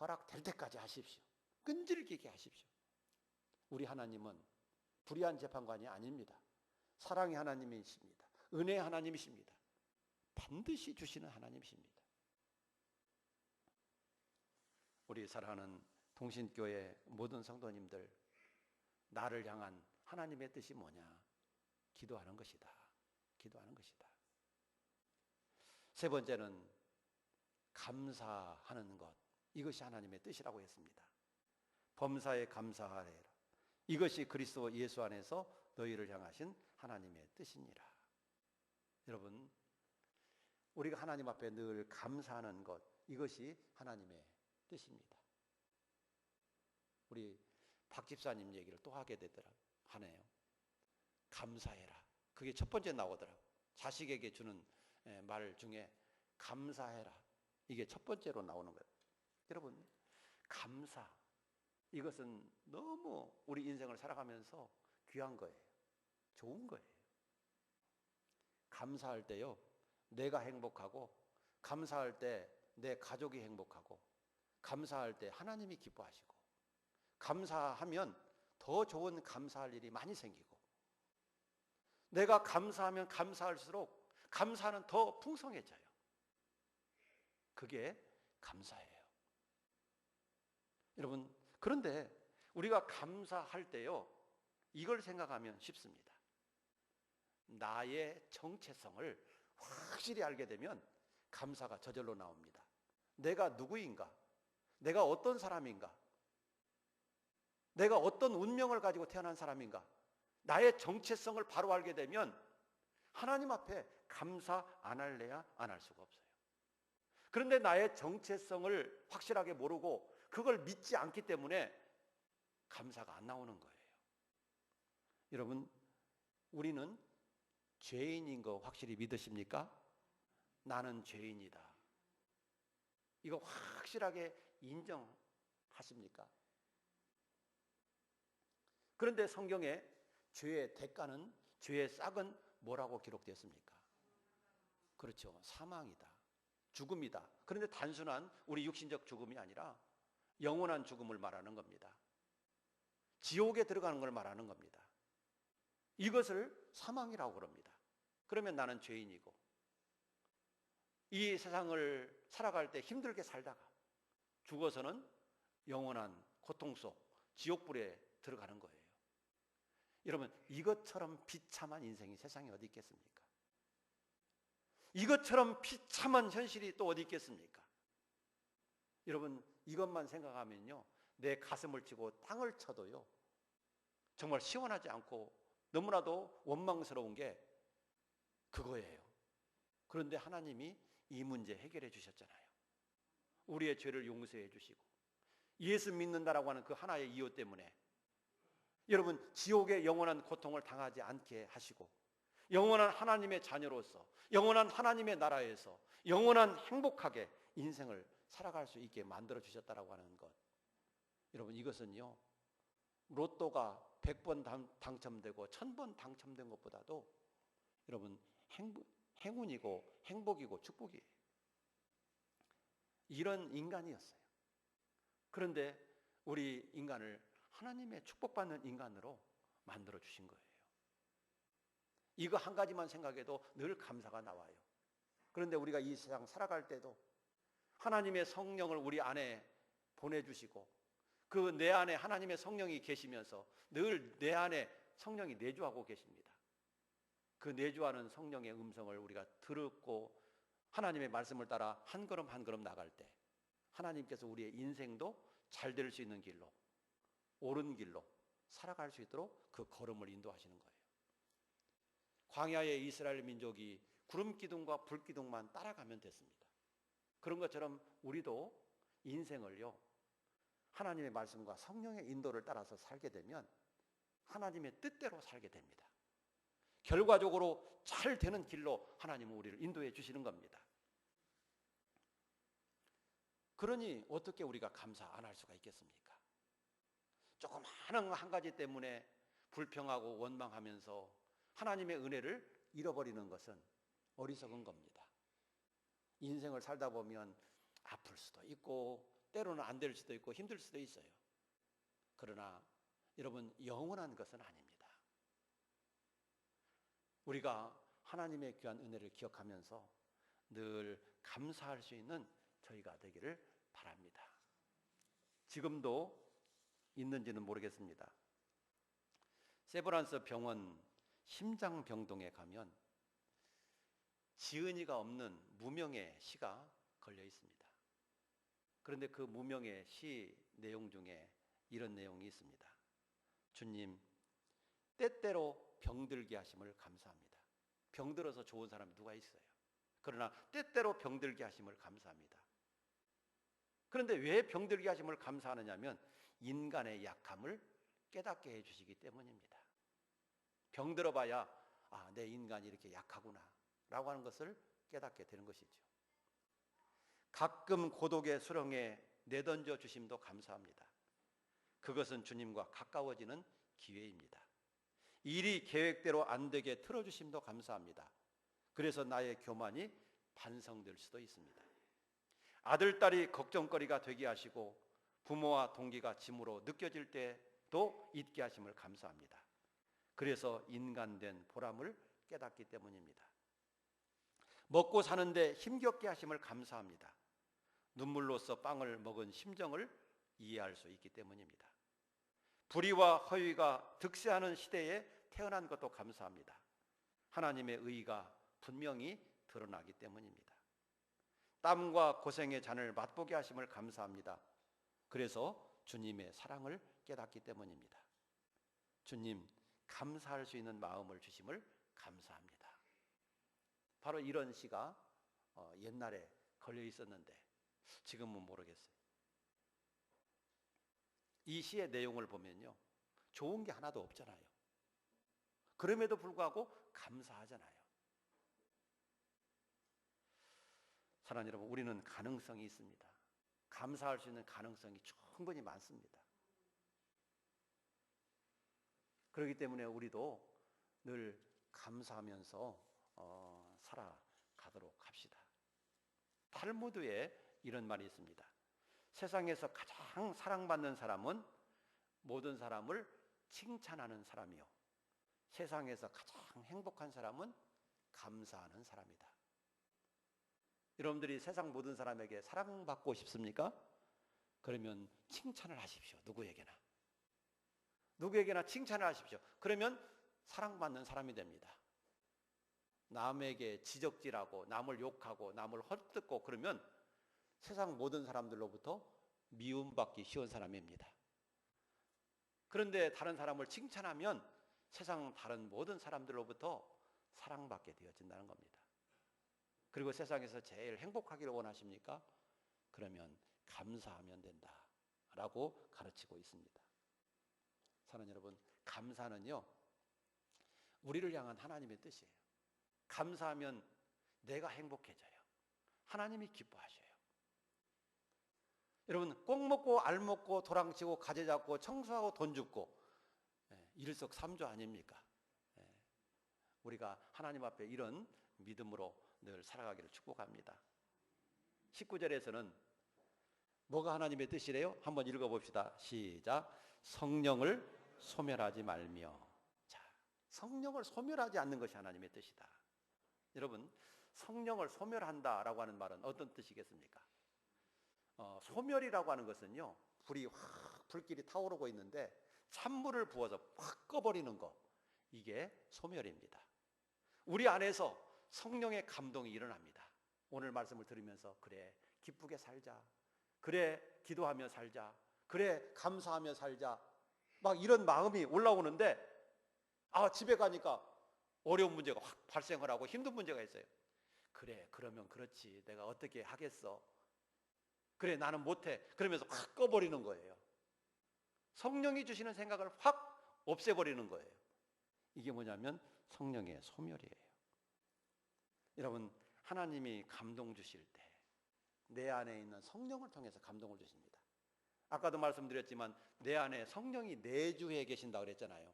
허락될 때까지 하십시오. 끈질기게 하십시오. 우리 하나님은 불의한 재판관이 아닙니다. 사랑의 하나님이십니다. 은혜의 하나님이십니다. 반드시 주시는 하나님이십니다. 우리 사랑하는 동신교회 모든 성도님들, 나를 향한 하나님의 뜻이 뭐냐? 기도하는 것이다. 기도하는 것이다. 세 번째는 감사하는 것. 이것이 하나님의 뜻이라고 했습니다. 범사에 감사하라. 이것이 그리스도 예수 안에서 너희를 향하신 하나님의 뜻이니라. 여러분, 우리가 하나님 앞에 늘 감사하는 것, 이것이 하나님의 뜻입니다. 우리 박 집사님 얘기를 또 하게 하네요. 감사해라. 그게 첫 번째 나오더라고요. 자식에게 주는 말 중에 감사해라. 이게 첫 번째로 나오는 거예요. 여러분, 감사. 이것은 너무 우리 인생을 살아가면서 귀한 거예요. 좋은 거예요. 감사할 때요, 내가 행복하고, 감사할 때 내 가족이 행복하고, 감사할 때 하나님이 기뻐하시고, 감사하면 더 좋은 감사할 일이 많이 생기고, 내가 감사하면 감사할수록 감사는 더 풍성해져요. 그게 감사예요. 여러분, 그런데 우리가 감사할 때요, 이걸 생각하면 쉽습니다. 나의 정체성을 확실히 알게 되면 감사가 저절로 나옵니다. 내가 누구인가? 내가 어떤 사람인가? 내가 어떤 운명을 가지고 태어난 사람인가? 나의 정체성을 바로 알게 되면 하나님 앞에 감사 안 할래야 안 할 수가 없어요. 그런데 나의 정체성을 확실하게 모르고 그걸 믿지 않기 때문에 감사가 안 나오는 거예요. 여러분, 우리는 죄인인 거 확실히 믿으십니까? 나는 죄인이다. 이거 확실하게 인정하십니까? 그런데 성경에 죄의 대가는, 죄의 싹은 뭐라고 기록되었습니까? 그렇죠. 사망이다. 죽음이다. 그런데 단순한 우리 육신적 죽음이 아니라 영원한 죽음을 말하는 겁니다. 지옥에 들어가는 걸 말하는 겁니다. 이것을 사망이라고 그럽니다. 그러면 나는 죄인이고, 이 세상을 살아갈 때 힘들게 살다가 죽어서는 영원한 고통 속 지옥불에 들어가는 거예요. 여러분, 이것처럼 비참한 인생이 세상에 어디 있겠습니까? 이것처럼 비참한 현실이 또 어디 있겠습니까? 여러분, 이것만 생각하면요, 내 가슴을 치고 땅을 쳐도요, 정말 시원하지 않고 너무나도 원망스러운 게 그거예요. 그런데 하나님이 이 문제 해결해 주셨잖아요. 우리의 죄를 용서해 주시고 예수 믿는다라고 하는 그 하나의 이유 때문에 여러분, 지옥의 영원한 고통을 당하지 않게 하시고 영원한 하나님의 자녀로서 영원한 하나님의 나라에서 영원한 행복하게 인생을 살아갈 수 있게 만들어 주셨다라고 하는 것. 여러분, 이것은요, 로또가 100번 당첨되고 1000번 당첨된 것보다도 여러분, 행운이고 행복이고 축복이에요. 이런 인간이었어요. 그런데 우리 인간을 하나님의 축복받는 인간으로 만들어 주신 거예요. 이거 한 가지만 생각해도 늘 감사가 나와요. 그런데 우리가 이 세상 살아갈 때도 하나님의 성령을 우리 안에 보내주시고 그 내 안에 하나님의 성령이 계시면서 늘 내 안에 성령이 내주하고 계십니다. 그 내주하는 성령의 음성을 우리가 듣고 하나님의 말씀을 따라 한 걸음 한 걸음 나갈 때 하나님께서 우리의 인생도 잘 될 수 있는 길로, 옳은 길로 살아갈 수 있도록 그 걸음을 인도하시는 거예요. 광야의 이스라엘 민족이 구름 기둥과 불 기둥만 따라가면 됐습니다. 그런 것처럼 우리도 인생을요, 하나님의 말씀과 성령의 인도를 따라서 살게 되면 하나님의 뜻대로 살게 됩니다. 결과적으로 잘 되는 길로 하나님은 우리를 인도해 주시는 겁니다. 그러니 어떻게 우리가 감사 안 할 수가 있겠습니까? 조그마한 한 가지 때문에 불평하고 원망하면서 하나님의 은혜를 잃어버리는 것은 어리석은 겁니다. 인생을 살다 보면 아플 수도 있고 때로는 안 될 수도 있고 힘들 수도 있어요. 그러나 여러분, 영원한 것은 아닙니다. 우리가 하나님의 귀한 은혜를 기억하면서 늘 감사할 수 있는 저희가 되기를 바랍니다. 지금도 있는지는 모르겠습니다. 세브란스 병원 심장병동에 가면 지은이가 없는 무명의 시가 걸려 있습니다. 그런데 그 무명의 시 내용 중에 이런 내용이 있습니다. 주님, 때때로 병들게 하심을 감사합니다. 병들어서 좋은 사람이 누가 있어요? 그러나 때때로 병들게 하심을 감사합니다. 그런데 왜 병들게 하심을 감사하느냐면 인간의 약함을 깨닫게 해주시기 때문입니다. 병들어 봐야 내 인간이 이렇게 약하구나 라고 하는 것을 깨닫게 되는 것이죠. 가끔 고독의 수렁에 내던져 주심도 감사합니다. 그것은 주님과 가까워지는 기회입니다. 일이 계획대로 안 되게 틀어주심도 감사합니다. 그래서 나의 교만이 반성될 수도 있습니다. 아들, 딸이 걱정거리가 되게 하시고 부모와 동기가 짐으로 느껴질 때도 잊게 하심을 감사합니다. 그래서 인간된 보람을 깨닫기 때문입니다. 먹고 사는데 힘겹게 하심을 감사합니다. 눈물로써 빵을 먹은 심정을 이해할 수 있기 때문입니다. 불의와 허위가 득세하는 시대에 태어난 것도 감사합니다. 하나님의 의가 분명히 드러나기 때문입니다. 땀과 고생의 잔을 맛보게 하심을 감사합니다. 그래서 주님의 사랑을 깨닫기 때문입니다. 주님, 감사할 수 있는 마음을 주심을 감사합니다. 바로 이런 시가 옛날에 걸려 있었는데 지금은 모르겠어요. 이 시의 내용을 보면요, 좋은 게 하나도 없잖아요. 그럼에도 불구하고 감사하잖아요. 사랑하는 여러분, 우리는 가능성이 있습니다. 감사할 수 있는 가능성이 충분히 많습니다. 그렇기 때문에 우리도 늘 감사하면서 살아가도록 합시다. 탈무드에 이런 말이 있습니다. 세상에서 가장 사랑받는 사람은 모든 사람을 칭찬하는 사람이요, 세상에서 가장 행복한 사람은 감사하는 사람이다. 여러분들이 세상 모든 사람에게 사랑받고 싶습니까? 그러면 칭찬을 하십시오. 누구에게나 칭찬을 하십시오. 그러면 사랑받는 사람이 됩니다. 남에게 지적질하고 남을 욕하고 남을 헐뜯고 그러면 세상 모든 사람들로부터 미움받기 쉬운 사람입니다. 그런데 다른 사람을 칭찬하면 세상 다른 모든 사람들로부터 사랑받게 되어진다는 겁니다. 그리고 세상에서 제일 행복하기를 원하십니까? 그러면 감사하면 된다라고 가르치고 있습니다. 사랑하는 여러분, 감사는요, 우리를 향한 하나님의 뜻이에요. 감사하면 내가 행복해져요. 하나님이 기뻐하셔요. 여러분, 꼭 먹고 알 먹고 도랑치고 가재 잡고 청소하고 돈 줍고 일석삼조 아닙니까? 우리가 하나님 앞에 이런 믿음으로 늘 살아가기를 축복합니다. 19절에서는 뭐가 하나님의 뜻이래요? 한번 읽어봅시다. 시작. 성령을 소멸하지 말며. 자, 성령을 소멸하지 않는 것이 하나님의 뜻이다. 여러분, 성령을 소멸한다라고 하는 말은 어떤 뜻이겠습니까? 소멸이라고 하는 것은요, 불길이 타오르고 있는데 찬물을 부어서 확 꺼버리는 거, 이게 소멸입니다. 우리 안에서 성령의 감동이 일어납니다. 오늘 말씀을 들으면서 그래, 기쁘게 살자, 그래, 기도하며 살자, 그래, 감사하며 살자, 막 이런 마음이 올라오는데 집에 가니까 어려운 문제가 확 발생을 하고 힘든 문제가 있어요. 그래, 그러면 그렇지, 내가 어떻게 하겠어, 그래, 나는 못해, 그러면서 확 꺼버리는 거예요. 성령이 주시는 생각을 확 없애버리는 거예요. 이게 뭐냐면 성령의 소멸이에요. 여러분, 하나님이 감동 주실 때 내 안에 있는 성령을 통해서 감동을 주십니다. 아까도 말씀드렸지만 내 안에 성령이 내주해 계신다고 그랬잖아요.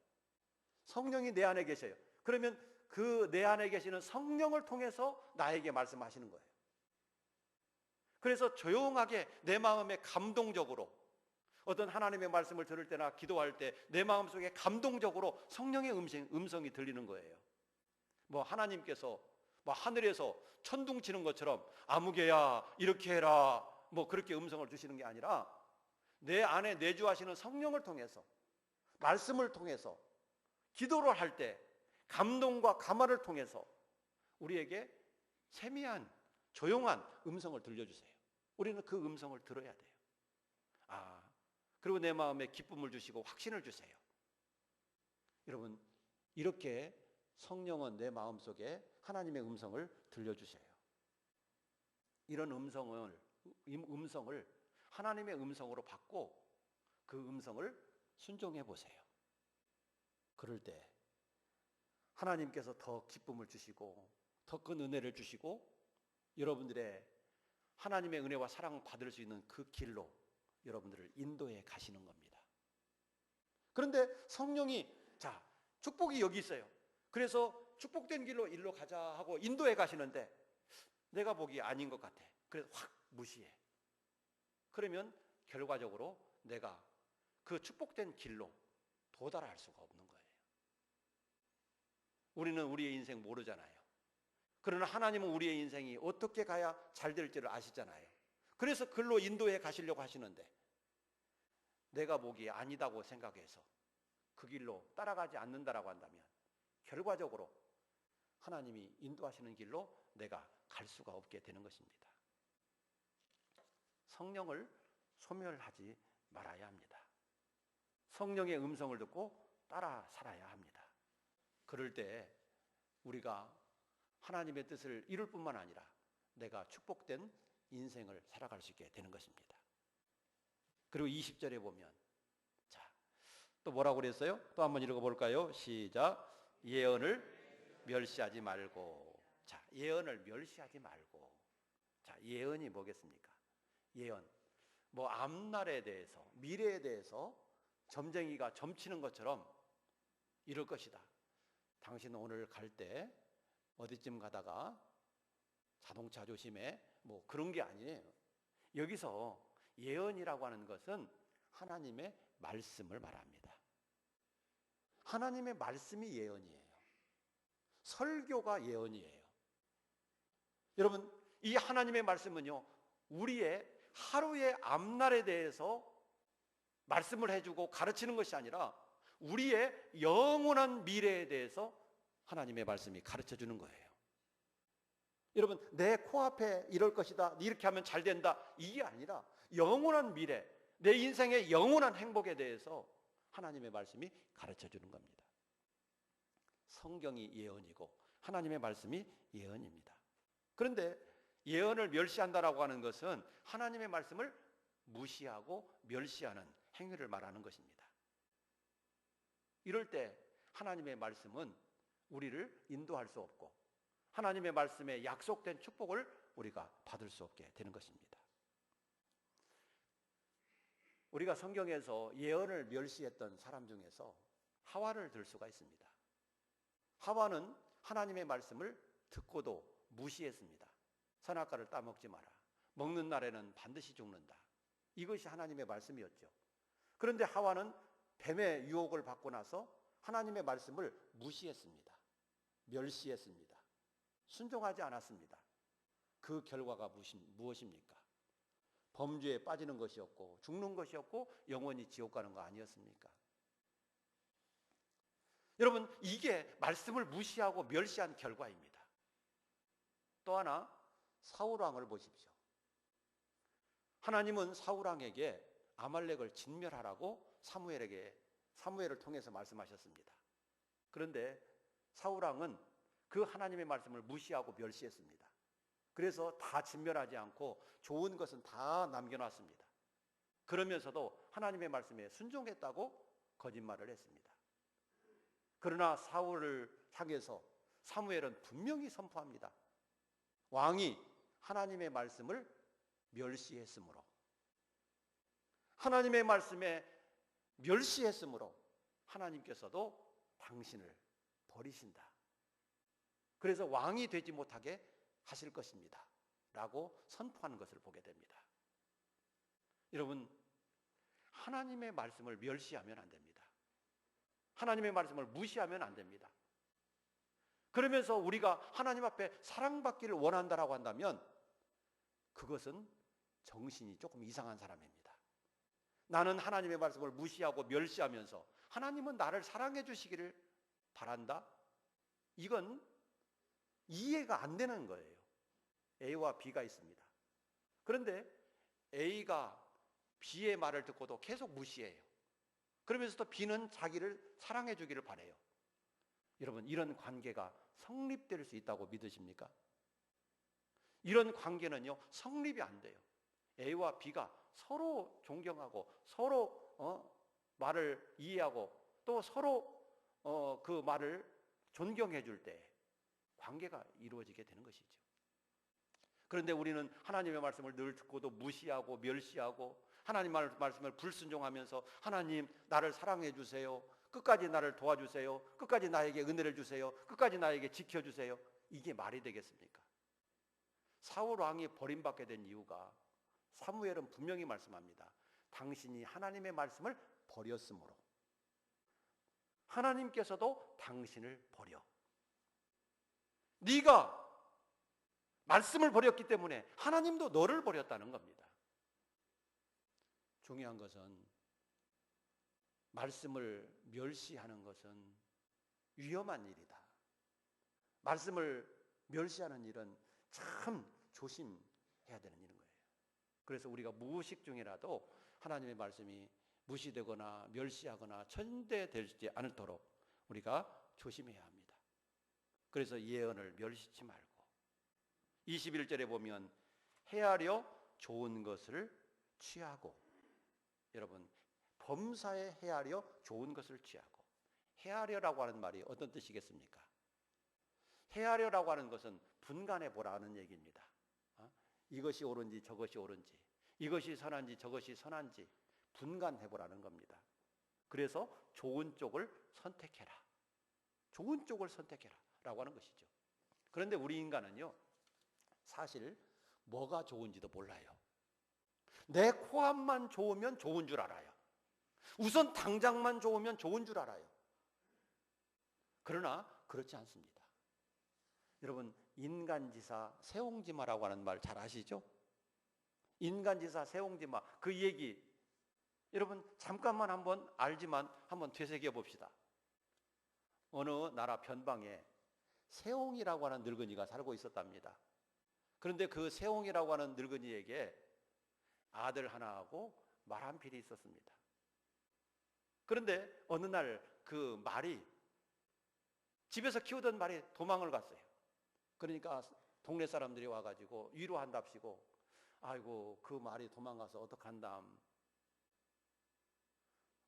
성령이 내 안에 계셔요. 그러면 그 내 안에 계시는 성령을 통해서 나에게 말씀하시는 거예요. 그래서 조용하게 내 마음에 감동적으로, 어떤 하나님의 말씀을 들을 때나 기도할 때 내 마음속에 감동적으로 성령의 음성이 들리는 거예요. 뭐 하나님께서 뭐 하늘에서 천둥 치는 것처럼 아무개야 이렇게 해라 뭐 그렇게 음성을 주시는 게 아니라 내 안에 내주하시는 성령을 통해서 말씀을 통해서 기도를 할 때 감동과 감화를 통해서 우리에게 세미한 조용한 음성을 들려주세요. 우리는 그 음성을 들어야 돼요. 그리고 내 마음에 기쁨을 주시고 확신을 주세요. 여러분, 이렇게 성령은 내 마음속에 하나님의 음성을 들려주세요. 이런 음성을 하나님의 음성으로 받고 그 음성을 순종해 보세요. 그럴 때 하나님께서 더 기쁨을 주시고 더 큰 은혜를 주시고 여러분들의 하나님의 은혜와 사랑을 받을 수 있는 그 길로 여러분들을 인도해 가시는 겁니다. 그런데 성령이 축복이 여기 있어요. 그래서 축복된 길로 일로 가자 하고 인도해 가시는데 내가 보기 아닌 것 같아. 그래서 확 무시해. 그러면 결과적으로 내가 그 축복된 길로 도달할 수가 없는 거예요. 우리는 우리의 인생 모르잖아요. 그러나 하나님은 우리의 인생이 어떻게 가야 잘 될지를 아시잖아요. 그래서 글로 인도해 가시려고 하시는데 내가 보기에 아니다고 생각해서 그 길로 따라가지 않는다라고 한다면 결과적으로 하나님이 인도하시는 길로 내가 갈 수가 없게 되는 것입니다. 성령을 소멸하지 말아야 합니다. 성령의 음성을 듣고 따라 살아야 합니다. 그럴 때 우리가 하나님의 뜻을 이룰 뿐만 아니라 내가 축복된 인생을 살아갈 수 있게 되는 것입니다. 그리고 20절에 보면 또 뭐라고 그랬어요? 또 한번 읽어볼까요? 시작. 예언을 멸시하지 말고. 예언을 멸시하지 말고. 예언이 뭐겠습니까? 예언. 뭐 앞날에 대해서, 미래에 대해서 점쟁이가 점치는 것처럼 이럴 것이다. 당신은 오늘 갈 때 어디쯤 가다가 자동차 조심해. 뭐 그런 게 아니에요. 여기서 예언이라고 하는 것은 하나님의 말씀을 말합니다. 하나님의 말씀이 예언이에요. 설교가 예언이에요. 여러분, 이 하나님의 말씀은요, 우리의 하루의 앞날에 대해서 말씀을 해주고 가르치는 것이 아니라 우리의 영원한 미래에 대해서 하나님의 말씀이 가르쳐 주는 거예요. 여러분, 내 코앞에 이럴 것이다, 이렇게 하면 잘 된다, 이게 아니라 영원한 미래, 내 인생의 영원한 행복에 대해서 하나님의 말씀이 가르쳐 주는 겁니다. 성경이 예언이고 하나님의 말씀이 예언입니다. 그런데 예언을 멸시한다라고 하는 것은 하나님의 말씀을 무시하고 멸시하는 행위를 말하는 것입니다. 이럴 때 하나님의 말씀은 우리를 인도할 수 없고 하나님의 말씀에 약속된 축복을 우리가 받을 수 없게 되는 것입니다. 우리가 성경에서 예언을 멸시했던 사람 중에서 하와를 들 수가 있습니다. 하와는 하나님의 말씀을 듣고도 무시했습니다. 선악과를 따먹지 마라. 먹는 날에는 반드시 죽는다. 이것이 하나님의 말씀이었죠. 그런데 하와는 뱀의 유혹을 받고 나서 하나님의 말씀을 무시했습니다. 멸시했습니다. 순종하지 않았습니다. 그 결과가 무엇입니까? 범죄에 빠지는 것이었고 죽는 것이었고 영원히 지옥 가는 거 아니었습니까? 여러분, 이게 말씀을 무시하고 멸시한 결과입니다. 또 하나, 사울왕을 보십시오. 하나님은 사울왕에게 아말렉을 진멸하라고 사무엘을 통해서 말씀하셨습니다. 그런데 사울왕은 그 하나님의 말씀을 무시하고 멸시했습니다. 그래서 다 진멸하지 않고 좋은 것은 다 남겨놨습니다. 그러면서도 하나님의 말씀에 순종했다고 거짓말을 했습니다. 그러나 사울을 향해서 사무엘은 분명히 선포합니다. 왕이 하나님의 말씀을 멸시했으므로, 하나님의 말씀에 멸시했으므로 하나님께서도 당신을 버리신다. 그래서 왕이 되지 못하게 하실 것입니다. 라고 선포하는 것을 보게 됩니다. 여러분, 하나님의 말씀을 멸시하면 안 됩니다. 하나님의 말씀을 무시하면 안 됩니다. 그러면서 우리가 하나님 앞에 사랑받기를 원한다라고 한다면 그것은 정신이 조금 이상한 사람입니다. 나는 하나님의 말씀을 무시하고 멸시하면서 하나님은 나를 사랑해 주시기를 바란다? 이건 이해가 안 되는 거예요. A와 B가 있습니다. 그런데 A가 B의 말을 듣고도 계속 무시해요. 그러면서 또 B는 자기를 사랑해 주기를 바라요. 여러분, 이런 관계가 성립될 수 있다고 믿으십니까? 이런 관계는요, 성립이 안 돼요. A와 B가 서로 존경하고 서로 말을 이해하고 또 서로 그 말을 존경해 줄 때 관계가 이루어지게 되는 것이죠. 그런데 우리는 하나님의 말씀을 늘 듣고도 무시하고 멸시하고 하나님의 말씀을 불순종하면서 하나님 나를 사랑해 주세요. 끝까지 나를 도와주세요. 끝까지 나에게 은혜를 주세요. 끝까지 나에게 지켜주세요. 이게 말이 되겠습니까? 사울 왕이 버림받게 된 이유가 사무엘은 분명히 말씀합니다. 당신이 하나님의 말씀을 버렸으므로 하나님께서도 당신을 버려. 네가 말씀을 버렸기 때문에 하나님도 너를 버렸다는 겁니다. 중요한 것은 말씀을 멸시하는 것은 위험한 일이다. 말씀을 멸시하는 일은 참 조심해야 되는 일인 거예요. 그래서 우리가 무의식 중이라도 하나님의 말씀이 무시되거나 멸시하거나 천대되지 않도록 우리가 조심해야 합니다. 그래서 예언을 멸시치 말고 21절에 보면 헤아려 좋은 것을 취하고, 여러분 범사에 헤아려 좋은 것을 취하고, 헤아려라고 하는 말이 어떤 뜻이겠습니까? 헤아려라고 하는 것은 분간해 보라는 얘기입니다. 이것이 옳은지 저것이 옳은지, 이것이 선한지 저것이 선한지 분간해 보라는 겁니다. 그래서 좋은 쪽을 선택해라. 좋은 쪽을 선택해라 라고 하는 것이죠. 그런데 우리 인간은요, 사실 뭐가 좋은지도 몰라요. 내 코앞만 좋으면 좋은 줄 알아요. 우선 당장만 좋으면 좋은 줄 알아요. 그러나 그렇지 않습니다. 여러분, 인간지사 세옹지마라고 하는 말 잘 아시죠? 인간지사 세옹지마, 그 얘기 여러분 잠깐만 한번 알지만 한번 되새겨 봅시다. 어느 나라 변방에 세옹이라고 하는 늙은이가 살고 있었답니다. 그런데 그 세옹이라고 하는 늙은이에게 아들 하나하고 말 한 필이 있었습니다. 그런데 어느 날 그 말이, 집에서 키우던 말이 도망을 갔어요. 그러니까 동네 사람들이 와가지고 위로한답시고, 아이고 그 말이 도망가서 어떡한담,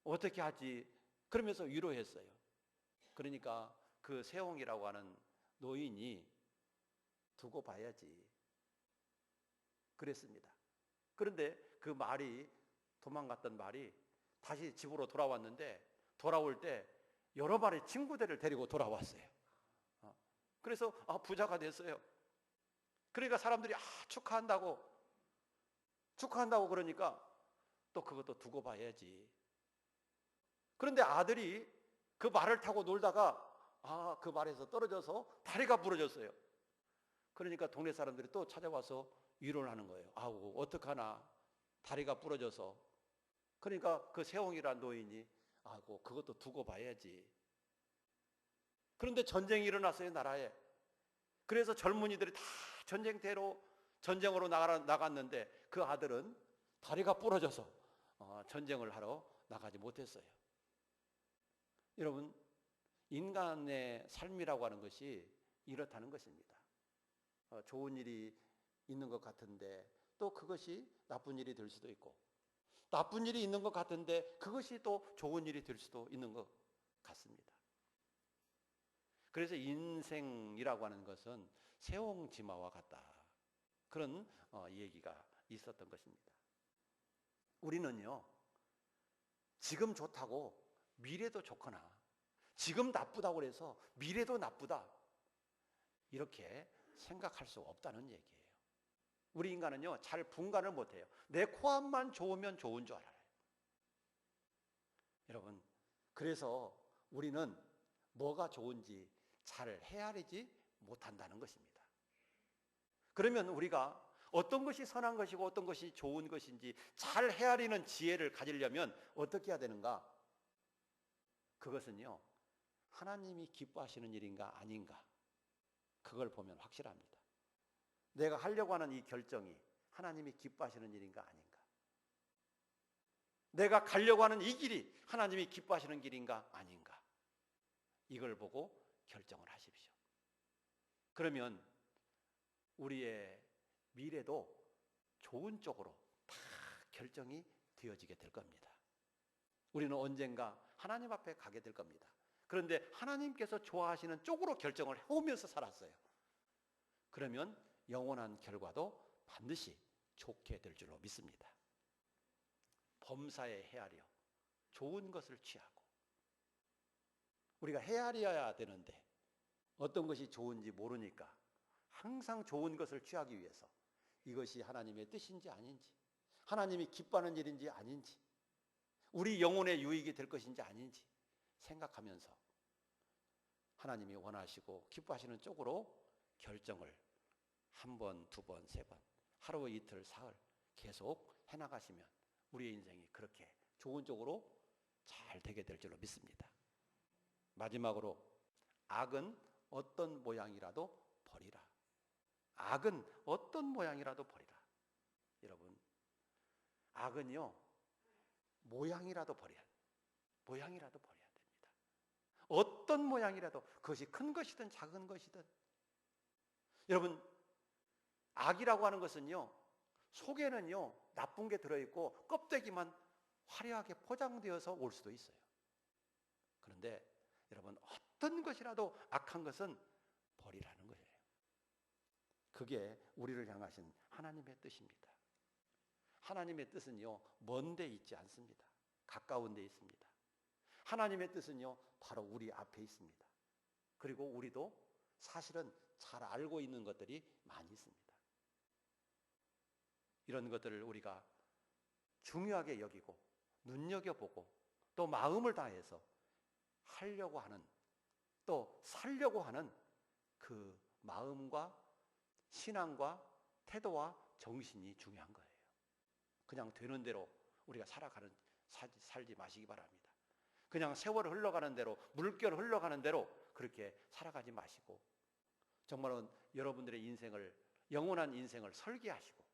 어떻게 하지, 그러면서 위로했어요. 그러니까 그 세옹이라고 하는 노인이 두고 봐야지 그랬습니다. 그런데 그 말이, 도망갔던 말이 다시 집으로 돌아왔는데, 돌아올 때 여러 마리 친구들을 데리고 돌아왔어요. 그래서 부자가 됐어요. 그러니까 사람들이 축하한다고 그러니까 또 그것도 두고 봐야지. 그런데 아들이 그 말을 타고 놀다가 그 말에서 떨어져서 다리가 부러졌어요. 그러니까 동네 사람들이 또 찾아와서 위로를 하는 거예요. 아우 어떡하나, 다리가 부러져서. 그러니까 그 세옹이란 노인이 아이고 그것도 두고 봐야지. 그런데 전쟁이 일어났어요, 나라에. 그래서 젊은이들이 다 전쟁으로 나갔는데 그 아들은 다리가 부러져서 전쟁을 하러 나가지 못했어요. 여러분, 인간의 삶이라고 하는 것이 이렇다는 것입니다. 좋은 일이 있는 것 같은데 또 그것이 나쁜 일이 될 수도 있고, 나쁜 일이 있는 것 같은데 그것이 또 좋은 일이 될 수도 있는 것 같습니다. 그래서 인생이라고 하는 것은 세옹지마와 같다, 그런 얘기가 있었던 것입니다. 우리는요, 지금 좋다고 미래도 좋거나 지금 나쁘다고 해서 미래도 나쁘다 이렇게 생각할 수 없다는 얘기예요. 우리 인간은요, 잘 분간을 못해요. 내 코앞만 좋으면 좋은 줄 알아요. 여러분, 그래서 우리는 뭐가 좋은지 잘 헤아리지 못한다는 것입니다. 그러면 우리가 어떤 것이 선한 것이고 어떤 것이 좋은 것인지 잘 헤아리는 지혜를 가지려면 어떻게 해야 되는가? 그것은요, 하나님이 기뻐하시는 일인가 아닌가, 그걸 보면 확실합니다. 내가 하려고 하는 이 결정이 하나님이 기뻐하시는 일인가 아닌가, 내가 가려고 하는 이 길이 하나님이 기뻐하시는 길인가 아닌가, 이걸 보고 결정을 하십시오. 그러면 우리의 미래도 좋은 쪽으로 다 결정이 되어지게 될 겁니다. 우리는 언젠가 하나님 앞에 가게 될 겁니다. 그런데 하나님께서 좋아하시는 쪽으로 결정을 해오면서 살았어요. 그러면 영원한 결과도 반드시 좋게 될 줄로 믿습니다. 범사에 헤아려 좋은 것을 취하고, 우리가 헤아려야 되는데 어떤 것이 좋은지 모르니까 항상 좋은 것을 취하기 위해서 이것이 하나님의 뜻인지 아닌지, 하나님이 기뻐하는 일인지 아닌지, 우리 영혼의 유익이 될 것인지 아닌지 생각하면서 하나님이 원하시고 기뻐하시는 쪽으로 결정을 한 번, 두 번, 세 번, 하루, 이틀, 사흘 계속 해나가시면 우리의 인생이 그렇게 좋은 쪽으로 잘 되게 될 줄로 믿습니다. 마지막으로, 악은 어떤 모양이라도 버리라. 악은 어떤 모양이라도 버리라. 여러분, 악은요, 모양이라도 버려야 됩니다. 어떤 모양이라도, 그것이 큰 것이든 작은 것이든. 여러분, 악이라고 하는 것은요, 속에는요 나쁜 게 들어있고 껍데기만 화려하게 포장되어서 올 수도 있어요. 그런데 여러분, 어떤 것이라도 악한 것은 버리라는 거예요. 그게 우리를 향하신 하나님의 뜻입니다. 하나님의 뜻은요, 먼 데 있지 않습니다. 가까운 데 있습니다. 하나님의 뜻은요, 바로 우리 앞에 있습니다. 그리고 우리도 사실은 잘 알고 있는 것들이 많이 있습니다. 이런 것들을 우리가 중요하게 여기고 눈여겨보고 또 마음을 다해서 하려고 하는, 또 살려고 하는 그 마음과 신앙과 태도와 정신이 중요한 거예요. 그냥 되는 대로 우리가 살지 마시기 바랍니다. 그냥 세월 흘러가는 대로, 물결 흘러가는 대로 그렇게 살아가지 마시고, 정말은 여러분들의 인생을, 영원한 인생을 설계하시고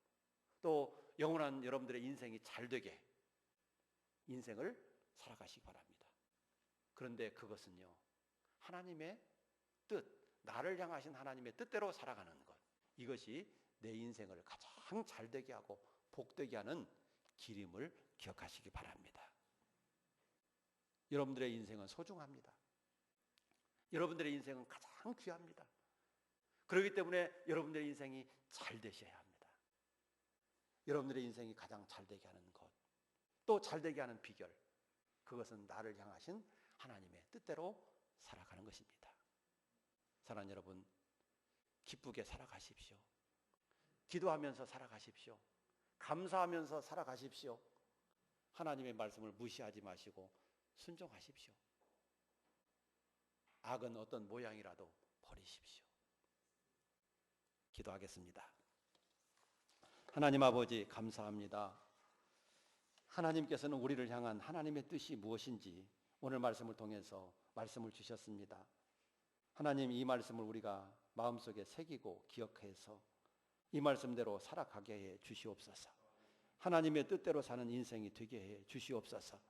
또 영원한 여러분들의 인생이 잘되게 인생을 살아가시기 바랍니다. 그런데 그것은요, 하나님의 뜻, 나를 향하신 하나님의 뜻대로 살아가는 것, 이것이 내 인생을 가장 잘되게 하고 복되게 하는 길임을 기억하시기 바랍니다. 여러분들의 인생은 소중합니다. 여러분들의 인생은 가장 귀합니다. 그렇기 때문에 여러분들의 인생이 잘 되셔야 합니다. 여러분들의 인생이 가장 잘되게 하는 것, 또 잘되게 하는 비결, 그것은 나를 향하신 하나님의 뜻대로 살아가는 것입니다. 사랑하는 여러분, 기쁘게 살아가십시오. 기도하면서 살아가십시오. 감사하면서 살아가십시오. 하나님의 말씀을 무시하지 마시고 순종하십시오. 악은 어떤 모양이라도 버리십시오. 기도하겠습니다. 하나님 아버지, 감사합니다. 하나님께서는 우리를 향한 하나님의 뜻이 무엇인지 오늘 말씀을 통해서 말씀을 주셨습니다. 하나님, 이 말씀을 우리가 마음속에 새기고 기억해서 이 말씀대로 살아가게 해 주시옵소서. 하나님의 뜻대로 사는 인생이 되게 해 주시옵소서.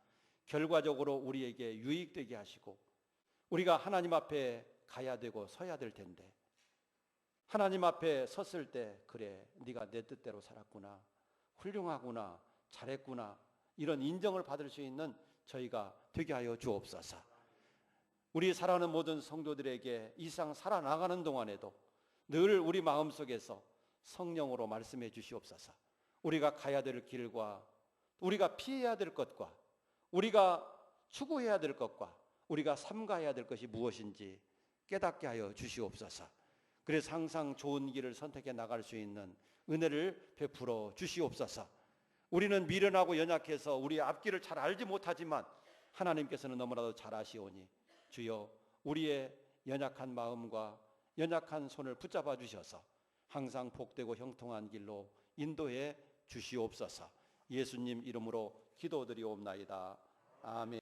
결과적으로 우리에게 유익되게 하시고, 우리가 하나님 앞에 가야 되고 서야 될 텐데, 하나님 앞에 섰을 때, 그래, 네가 내 뜻대로 살았구나, 훌륭하구나, 잘했구나, 이런 인정을 받을 수 있는 저희가 되게 하여 주옵소서. 우리 사랑하는 모든 성도들에게 이 세상 살아나가는 동안에도 늘 우리 마음속에서 성령으로 말씀해 주시옵소서. 우리가 가야 될 길과 우리가 피해야 될 것과 우리가 추구해야 될 것과 우리가 삼가해야 될 것이 무엇인지 깨닫게 하여 주시옵소서. 그래서 항상 좋은 길을 선택해 나갈 수 있는 은혜를 베풀어 주시옵소서. 우리는 미련하고 연약해서 우리의 앞길을 잘 알지 못하지만 하나님께서는 너무나도 잘 아시오니, 주여, 우리의 연약한 마음과 연약한 손을 붙잡아 주셔서 항상 복되고 형통한 길로 인도해 주시옵소서. 예수님 이름으로 기도드리옵나이다. 아멘.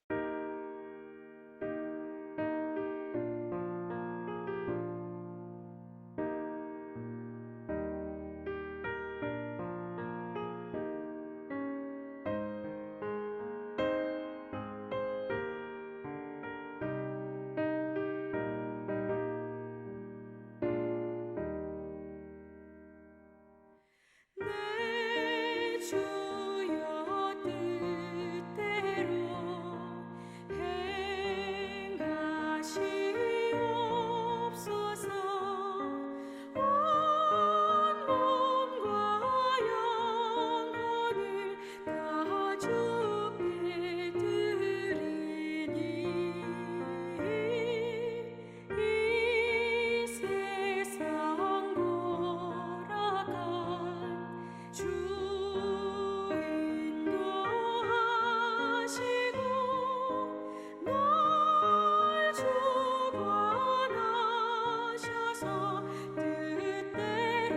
내 주여 뜻대로 행하시옵소서. 온 몸과 영혼을 다 주께 드리니 이 세상 돌아간 주 인도하시고 널 주관하셔서 뜻대로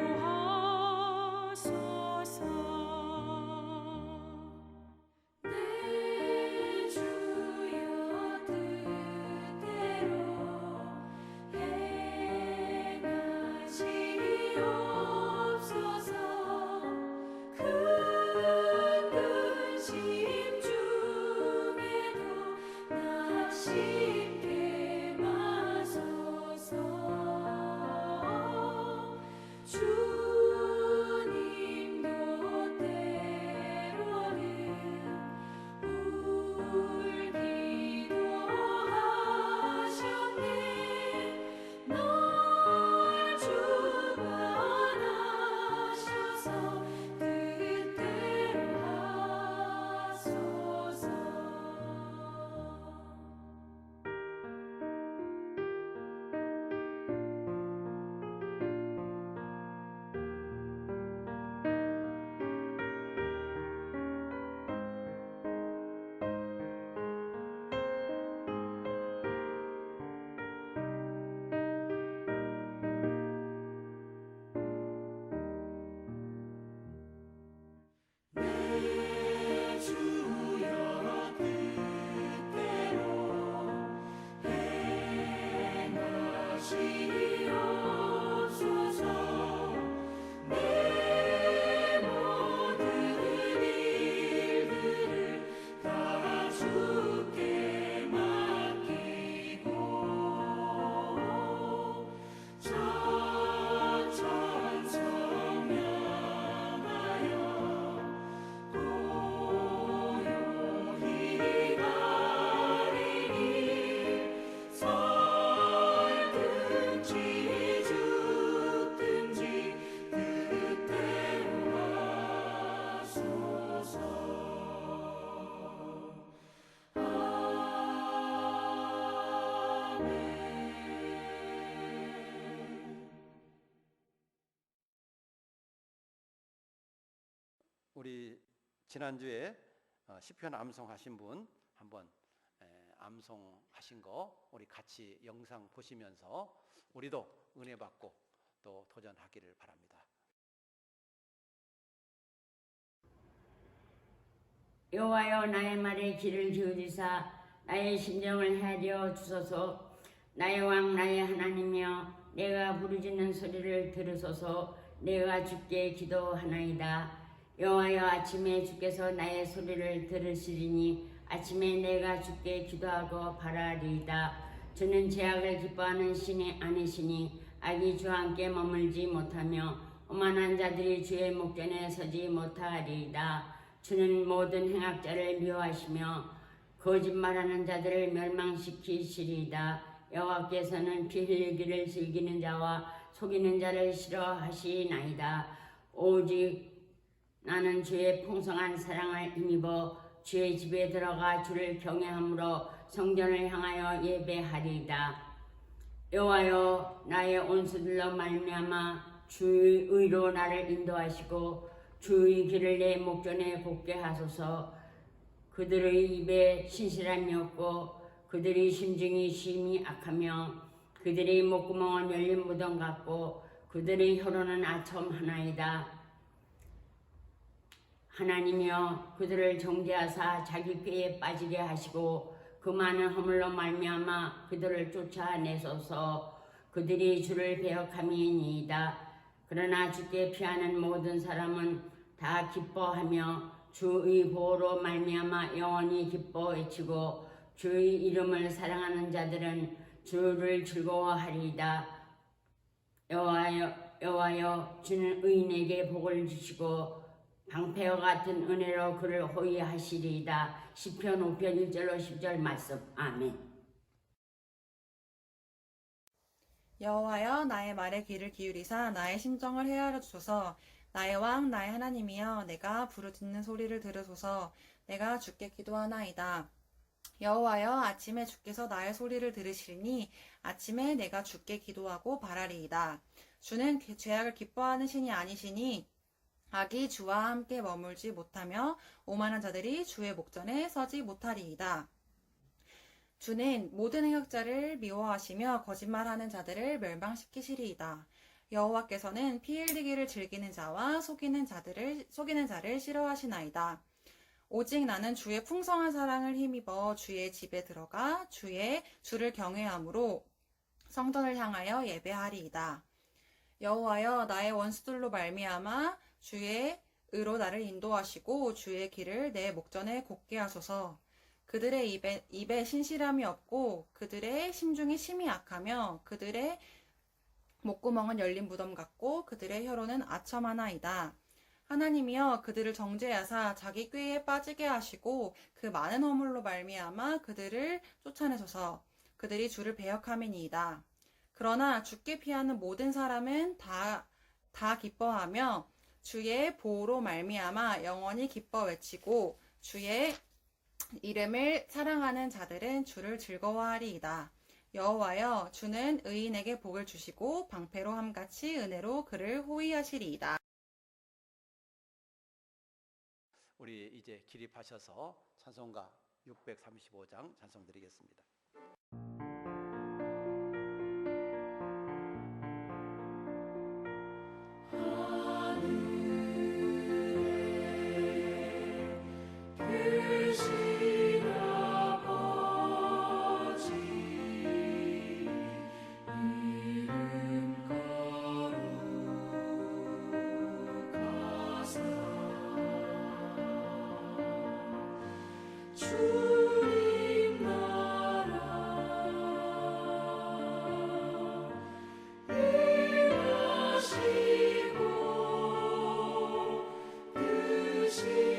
하소서. 내 주여 뜻대로 행하시옵소서. 큰 근심 중에도 나 쉽게 마소서. 주님도 때로는 울기도 하셨네. 널 주관하셔서 뜻대로 하소서. 내 주여 뜻대로 행하시옵소서. 내 모든 일들을 다 주께 맡기고 천천성명하여 고요히 가리니 설든지 죽든지 뜻대로 하소서. 아멘. 우리 지난주에 시편 암송하신 분 한번 암송하신 거 우리 같이 영상 보시면서 우리도 은혜 받고 또 도전하기를 바랍니다. 여호와여 나의 말에 귀를 기울이사 나의 심정을 헤아려 주소서. 나의 왕 나의 하나님이여 내가 부르짖는 소리를 들으소서. 내가 주께 기도하나이다. 여호와여 아침에 주께서 나의 소리를 들으시리니 아침에 내가 주께 기도하고 바라리이다. 주는 죄악을 기뻐하는 신이 아니시니 악이 주와 함께 머물지 못하며 오만한 자들이 주의 목전에 서지 못하리이다. 주는 모든 행악자를 미워하시며 거짓말하는 자들을 멸망시키시리이다. 여호와께서는 피 흘리기를 즐기는 자와 속이는 자를 싫어하시나이다. 오직 나는 주의 풍성한 사랑을 힘입어 주의 집에 들어가 주를 경외함으로 성전을 향하여 예배하리이다. 여호와여 나의 온수들로 말미암아 주의 의로 나를 인도하시고 주의 길을 내 목전에 곱게 하소서. 그들의 입에 신실함이 없고 그들의 심중이 심히 악하며 그들의 목구멍은 열린 무덤 같고 그들의 혀로는 아첨 하나이다. 하나님이여 그들을 정죄하사 자기 꾀에 빠지게 하시고 그 많은 허물로 말미암아 그들을 쫓아내소서. 그들이 주를 배역함이니이다. 그러나 주께 피하는 모든 사람은 다 기뻐하며 주의 보호로 말미암아 영원히 기뻐 외치고 주의 이름을 사랑하는 자들은 주를 즐거워하리이다. 여호와여 주는 의인에게 복을 주시고 방패와 같은 은혜로 그를 호위하시리이다. 시편 5편 1절로 10절 말씀. 아멘. 여호와여 나의 말에 귀를 기울이사 나의 심정을 헤아려 주소서. 나의 왕 나의 하나님이여 내가 부르짖는 소리를 들으소서. 내가 주께 기도하나이다. 여호와여 아침에 주께서 나의 소리를 들으시리니 아침에 내가 주께 기도하고 바라리이다. 주는 죄악을 기뻐하는 신이 아니시니 악이 주와 함께 머물지 못하며 오만한 자들이 주의 목전에 서지 못하리이다. 주는 모든 행악자를 미워하시며 거짓말하는 자들을 멸망시키시리이다. 여호와께서는 피 흘리기를 즐기는 자와 속이는 자를 싫어하시나이다. 오직 나는 주의 풍성한 사랑을 힘입어 주의 집에 들어가 주를 경외함으로 성전을 향하여 예배하리이다. 여호와여 나의 원수들로 말미암아 주의 의로 나를 인도하시고 주의 길을 내 목전에 곱게 하소서. 그들의 입에 신실함이 없고 그들의 심중이 심히 악하며 그들의 목구멍은 열린 무덤 같고 그들의 혀로는 아첨 하나이다. 하나님이여 그들을 정죄하사 자기 꾀에 빠지게 하시고 그 많은 허물로 말미암아 그들을 쫓아내소서. 그들이 주를 배역함이니이다. 그러나 주께 피하는 모든 사람은 다 기뻐하며 주의 보호로 말미암아 영원히 기뻐 외치고 주의 이름을 사랑하는 자들은 주를 즐거워하리이다. 여호와여 주는 의인에게 복을 주시고 방패로 함같이 은혜로 그를 호위하시리이다. 우리 이제 기립하셔서 찬송가 635장 찬송 드리겠습니다. 크신 아버지 이름 거룩하사 주님 나라 일하시고 뜻이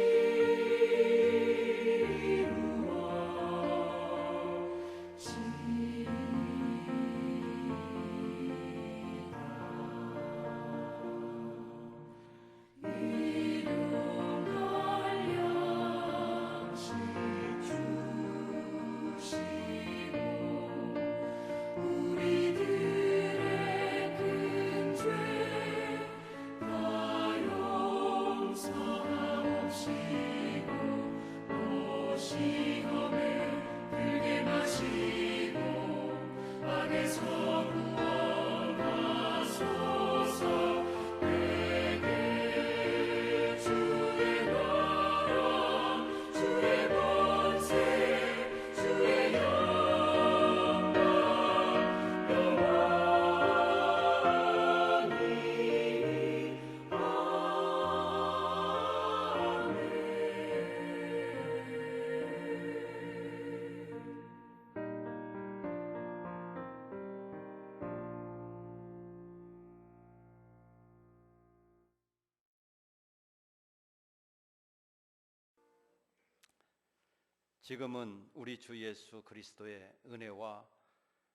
지금은 우리 주 예수 그리스도의 은혜와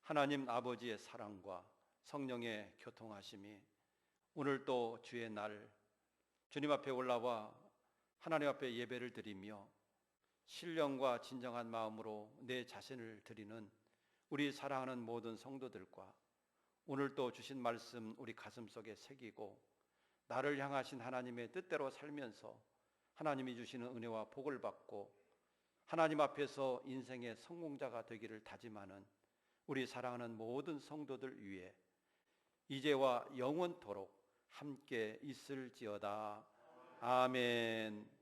하나님 아버지의 사랑과 성령의 교통하심이 오늘 또 주의 날 주님 앞에 올라와 하나님 앞에 예배를 드리며 신령과 진정한 마음으로 내 자신을 드리는 우리 사랑하는 모든 성도들과 오늘 또 주신 말씀 우리 가슴속에 새기고 나를 향하신 하나님의 뜻대로 살면서 하나님이 주시는 은혜와 복을 받고 하나님 앞에서 인생의 성공자가 되기를 다짐하는 우리 사랑하는 모든 성도들 위해 이제와 영원토록 함께 있을지어다. 아멘.